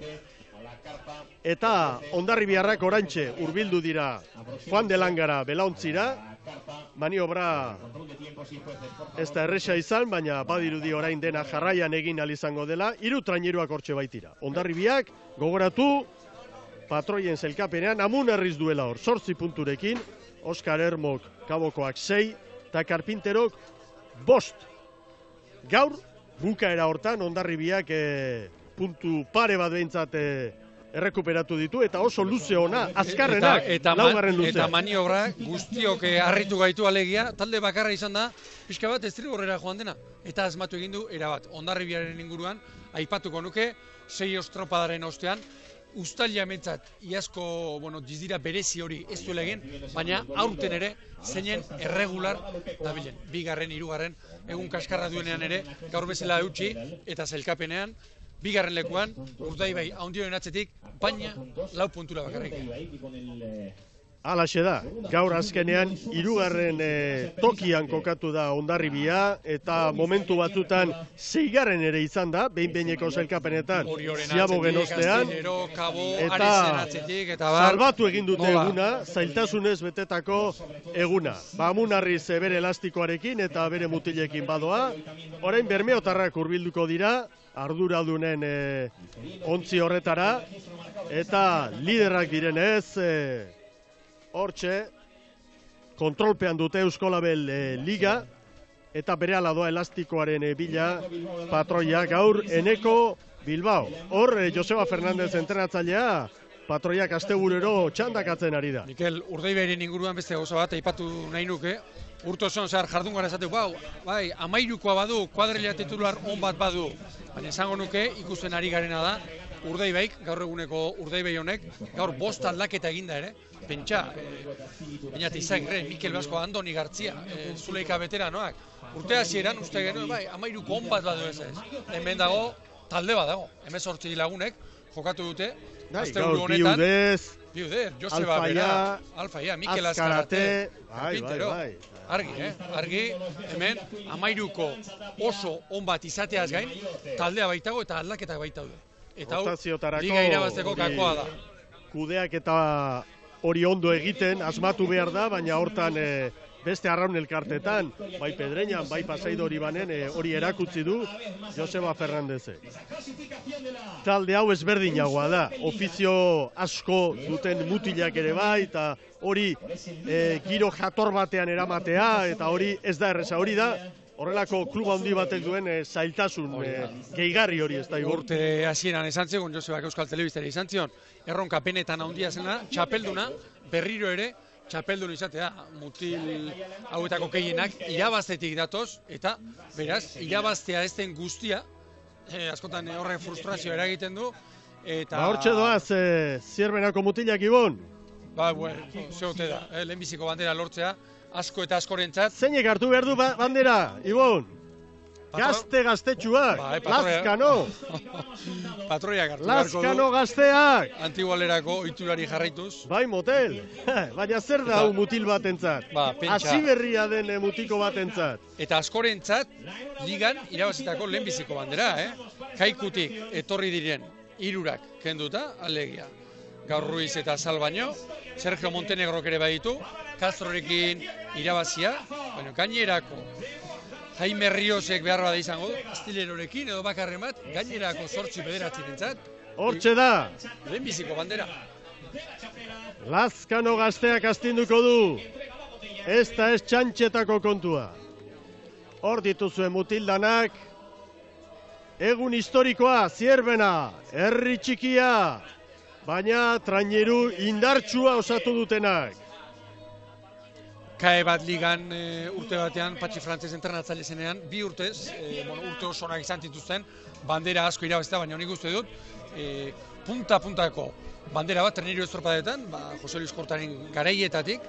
eta Hondarribiarrak oraintxe hurbildu dira Juan de Langara belaontzira, maniobra ez da erresa izan, baina badirudi orain dena jarraian egin ahal izango dela, 3 traineruak hortxe baitira. Hondarribiak gogoratu, patroien zelkapenean, amun herriz duela hor, 8 punturekin, Oskar Ermok Kabokoak 6, eta Karpinterok 5. Gaur, bukaera hortan, Hondarribiak puntu pare bat behintzat errekuperatu ditu, eta oso luze ona, azkarrenak, laugarren luzea. Eta maniobra guztiok harritu gaitu alegia, talde bakarra izan da, pixka bat estrigorrera joan dena, eta asmatu egin du erabat. Hondarribiaren inguruan, aipatuko nuke, 6 estropadaren ostean, Uztaila ementzat, iazko dizdira berezi hori ez duela egin, baina aurten ere, zeinen erregular dabilen. 2., 3. egun kaskarra duenean ere, gaur bezala eutxi, eta zelkapenean, 2. lekuan, Urdaibai haundioen atzetik, baina 4 puntura bakarrik. Halaxe da, gaur azkenean 3. Tokian kokatu da Hondarribia, eta momentu batzutan 6. ere izan da, behin-behineko zelkapenetan, Ziabogen ostean, eta salbatu egin dute eguna, zailtasunez betetako eguna. Amunarriz bere elastikoarekin eta bere mutilekin badoa, orain bermeotarrak hurbilduko dira, arduradunen ontzi horretara, eta liderrak direnez, hortxe, kontrolpean dute Euskolabel Liga, eta berehala doa elastikoaren bila patroia gaur Eneko Bilbao. Hor, Joseba Fernandez entrenatzailea, patroiak asteburero txandakatzen ari da. Mikel, Urdaibairen inguruan beste gauza bat, aipatu nahi nuke, urte osoan zehar jardungara esateu, bai, 13koa badu, kuadrilla titular on bat badu, baina esango nuke ikusten ari garena da, Urdaibaik, gaur eguneko Urdaibai honek, gaur 5 aldaketa eginda ere, pentsa, baina Izagirre, Mikel Basko, Andoni Gartzia, Zuleika veteranoak, urte hasieran uste gero, bai, 13ko on bat badu ez. Hemen dago, talde bat dago, 18 lagunek, jokatu dute, asteburu honetan, Biudez, Joseba Bera, Alfaia, Mikel Azkarate, Pintero, argi, hemen 13ko oso on bat izateaz gain, taldea baitago eta aldaketak baitaude. Eta liga irabazteko kakoa da. Kudeak eta hori ondo egiten, asmatu behar da, baina hortan beste arraun elkartetan, bai Pedreñan, bai Pasaido Oribanen, hori erakutsi du Joseba Fernandeze. Talde hau ezberdinagoa da, ofizio asko duten mutilak ere bai, eta hori giro jator batean eramatea, eta hori ez da erresa, hori da horrelako kluba handi batek duen zailtasun gehigarri hori ez da Igor? Urte hasieran esan zegoen Josebak Euskal Telebistari izan zion, erronka penetan handia zena, txapelduna, berriro ere, txapeldun izatea, mutil hauetako gehienak irabaztetik datoz, eta beraz, irabaztea ez den guztia, askotan horren frustrazioa eragiten du, eta... Hortxe doaz, Zierbenako mutilak Ibon? Bueno, zehote da, lehenbiziko bandera lortzea, asko eta askorentzat. Zeinek hartu behar du bandera, Ibon? Gaztetxuak, Lazkano! Patroiak hartu beharko du. Lazkano gazteak! Antigualerako ohiturari jarraituz. Bai, motel! Baina zer da hau mutil batentzat? Hasi berria den mutiko batentzat. Eta askorentzat, ligan irabazitako lehenbiziko bandera, Kaikutik etorri diren hirurak kenduta, alegia. Gaur Ruiz eta Sal baino, Sergio Montenegrok ere baditu, Castrorekin irabazia, baina gainerako Jaime Riosek behar bada izango du, Astilerorekin edo bakarren bat, gainerako 8 bederatzen entzat. Hortxe da! Lehenbiziko bandera. Lazkano gazteak astinduko du, ez da ez txantxetako kontua. Hor dituzuen mutildanak, egun historikoa, Zierbena, herri txikia, baina traineru indartsua osatu dutenak. Kae bat ligan urte batean, Patxi Frantzez entrenatzaile zenean, 2 urtez, urte osonak izan zituzten, bandera asko irabaztea, baina nik uste dut, punta-puntako bandera bat traineru estropadetan, Jose Luis Kortaren garaietatik,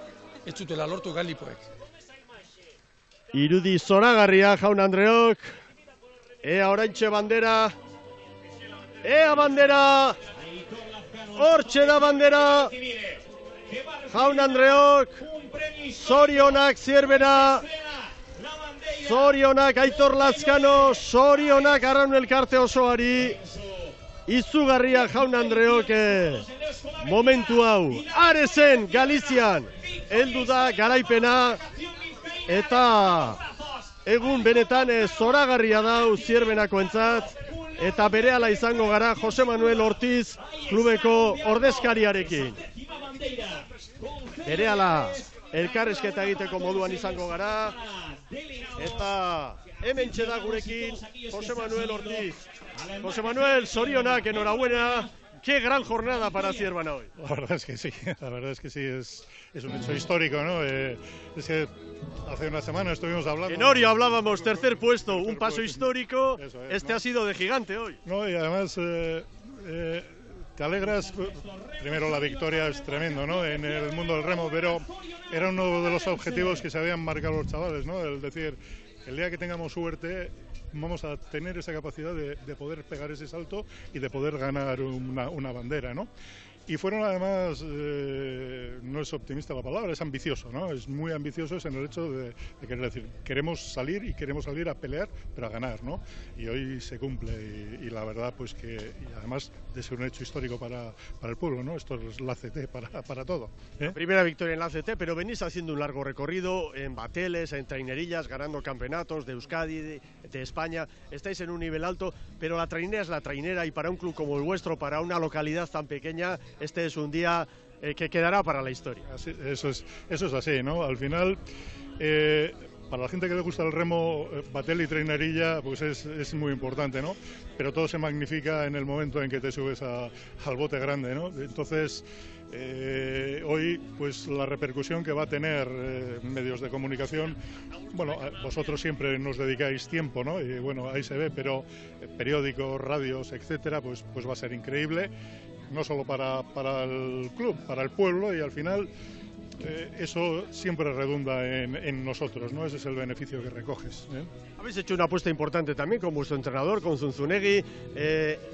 ez zutela lortu Galipoek. Irudi zoragarria, Jaun Andreok, ea oraintxe bandera, ea bandera! Hortxe da bandera, Jaun Andreok, zorionak Zierbena, zorionak Aitor Lazkano, zorionak Arraun Elkarte osoari, izugarria Jaun Andreok momentu hau. Arezen, Galizian, heldu da garaipena, eta egun benetan zoragarria dau Zierbenakoentzat, eta berehala izango gara Jose Manuel Ortiz klubeko ordezkariarekin. Berehala elkarrizketa egiteko moduan izango gara, eta hementxe da gurekin Jose Manuel Ortiz. Jose Manuel, zorionak, enhorabuena, qué gran jornada para Zierbena hoy. La verdad es que sí, es un hecho histórico, ¿no? Es que hace una semana estuvimos hablando... En Orio hablábamos, tercer puesto, un paso histórico, este ha sido de gigante hoy. No, y además te alegras, primero la victoria es tremendo, ¿no? En el mundo del remo, pero era uno de los objetivos que se habían marcado los chavales, ¿no? El decir, el día que tengamos suerte vamos a tener esa capacidad de poder pegar ese salto y de poder ganar una bandera, ¿no? Y fueron además, no es optimista la palabra, es ambicioso, ¿no? Es muy ambiciosos en el hecho de querer decir, queremos salir a pelear, pero a ganar, ¿no? Y hoy se cumple y la verdad pues que, y además de ser un hecho histórico para el pueblo, ¿no? Esto es la ACT para todo. La primera victoria en la ACT, pero venís haciendo un largo recorrido en bateles, en trainerillas, ganando campeonatos de Euskadi, de España. Estáis en un nivel alto, pero la trainera es la trainera y para un club como el vuestro, para una localidad tan pequeña, este es un día que quedará para la historia. Eso es así, ¿no? Al final, para la gente que le gusta el remo, batel y trainerilla, pues es muy importante, ¿no? Pero todo se magnifica en el momento en que te subes al bote grande, ¿no? Entonces, hoy, pues la repercusión que va a tener medios de comunicación, bueno, vosotros siempre nos dedicáis tiempo, ¿no? Y bueno, ahí se ve, pero periódicos, radios, etcétera, pues va a ser increíble. No solo para el club, para el pueblo y al final eso siempre redunda en nosotros, ¿no? Ese es el beneficio que recoges. Habéis hecho una apuesta importante también con vuestro entrenador, con Zunzunegui.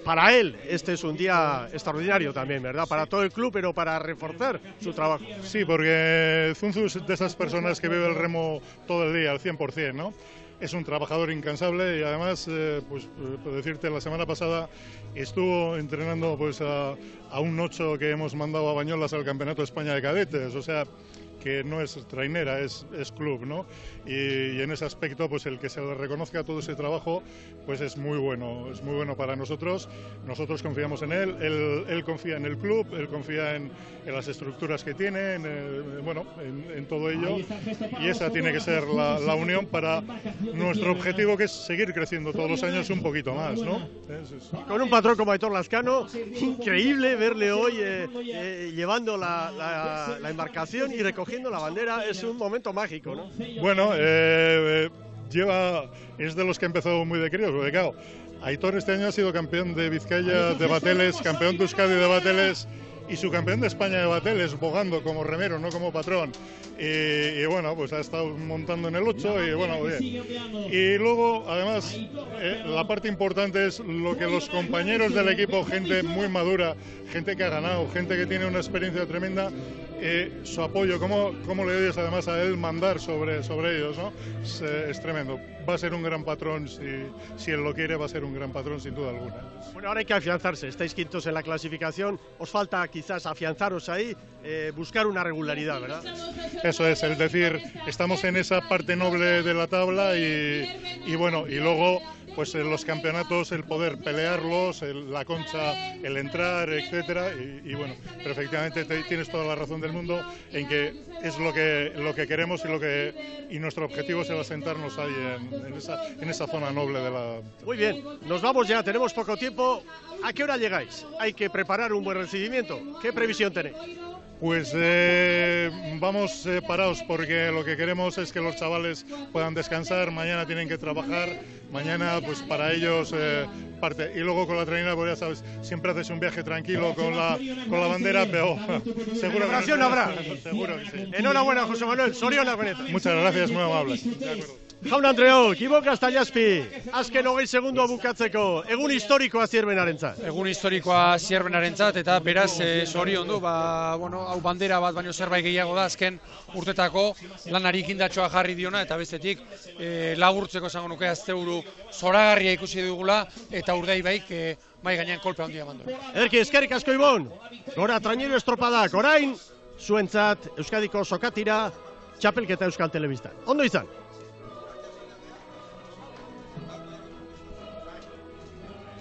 Para él este es un día extraordinario también, ¿verdad? Para todo el club, pero para reforzar su trabajo. Sí, porque Zunzu es de esas personas que vive el remo todo el día, al 100%, ¿no? Es un trabajador incansable y además, pues por decirte, la semana pasada estuvo entrenando pues a un 8 que hemos mandado a Bañolas al Campeonato de España de Cadetes, o sea, que no es trainera, es club, ¿no? Y en ese aspecto, pues el que se le reconozca todo ese trabajo, pues es muy bueno para nosotros. Nosotros confiamos en él confía en el club, él confía en las estructuras que tiene, en todo ello, y esa tiene que ser la unión para nuestro objetivo, que es seguir creciendo todos los años un poquito más, ¿no? Con un patrón como Aitor Lazcano, increíble verle hoy llevando la embarcación y recogiendo la bandera, es un momento mágico, ¿no? Bueno, es de los que ha empezado muy de críos, porque claro, Aitor este año ha sido campeón de Vizcaya de bateles, campeón de Euskadi de bateles y subcampeón de España de bateles, bogando como remero, no como patrón. Y bueno, pues ha estado montando en el 8 y bueno, bien. Y luego, además, la parte importante es lo que los compañeros del equipo, gente muy madura, gente que ha ganado, gente que tiene una experiencia tremenda, su apoyo, cómo le oyes además a él mandar sobre ellos, ¿no? Es tremendo. Va a ser un gran patrón, si él lo quiere, va a ser un gran patrón sin duda alguna. Bueno, ahora hay que afianzarse, estáis quintos en la clasificación, os falta quizás afianzaros ahí, buscar una regularidad, ¿verdad? Eso es, es decir, estamos en esa parte noble de la tabla y bueno, y luego pues en los campeonatos el poder pelearlos, la concha, el entrar, etcétera, y bueno, pero efectivamente tienes toda la razón del mundo en que es lo que queremos y nuestro objetivo es el asentarnos ahí en esa zona noble de la... Muy bien, nos vamos ya, tenemos poco tiempo. ¿A qué hora llegáis? Hay que preparar un buen recibimiento. ¿Qué previsión tenéis? Pues vamos parados porque lo que queremos es que los chavales puedan descansar, mañana tienen que trabajar, mañana pues para ellos parte. Y luego con la trainera, pues ya sabes, siempre haces un viaje tranquilo con la bandera, pero seguro que habrá. Seguro que sí. Enhorabuena, José Manuel, Soriona Benetan. Muchas gracias, muy amable. De acuerdo. Jaun Andreok, Iboka Zaiazpi, azken 20 segundoa bukatzeko, egun historikoa Zierbenarentzat. Egun historikoa Zierbenarentzat, eta beraz zoriondu, hau bandera bat baino zerbait gehiago da azken urtetako lanari ekindatxoa jarri diona, eta bestetik laburtzeko esango nuke asteburu zoragarria ikusi dugula, eta Urdaibaik mai gainean kolpe handia eman du. Ederki, eskerrik asko Ibon, gora trainero estropadak, orain zuentzat Euskadiko sokatira, txapelketa Euskal Telebistan. Ondo izan!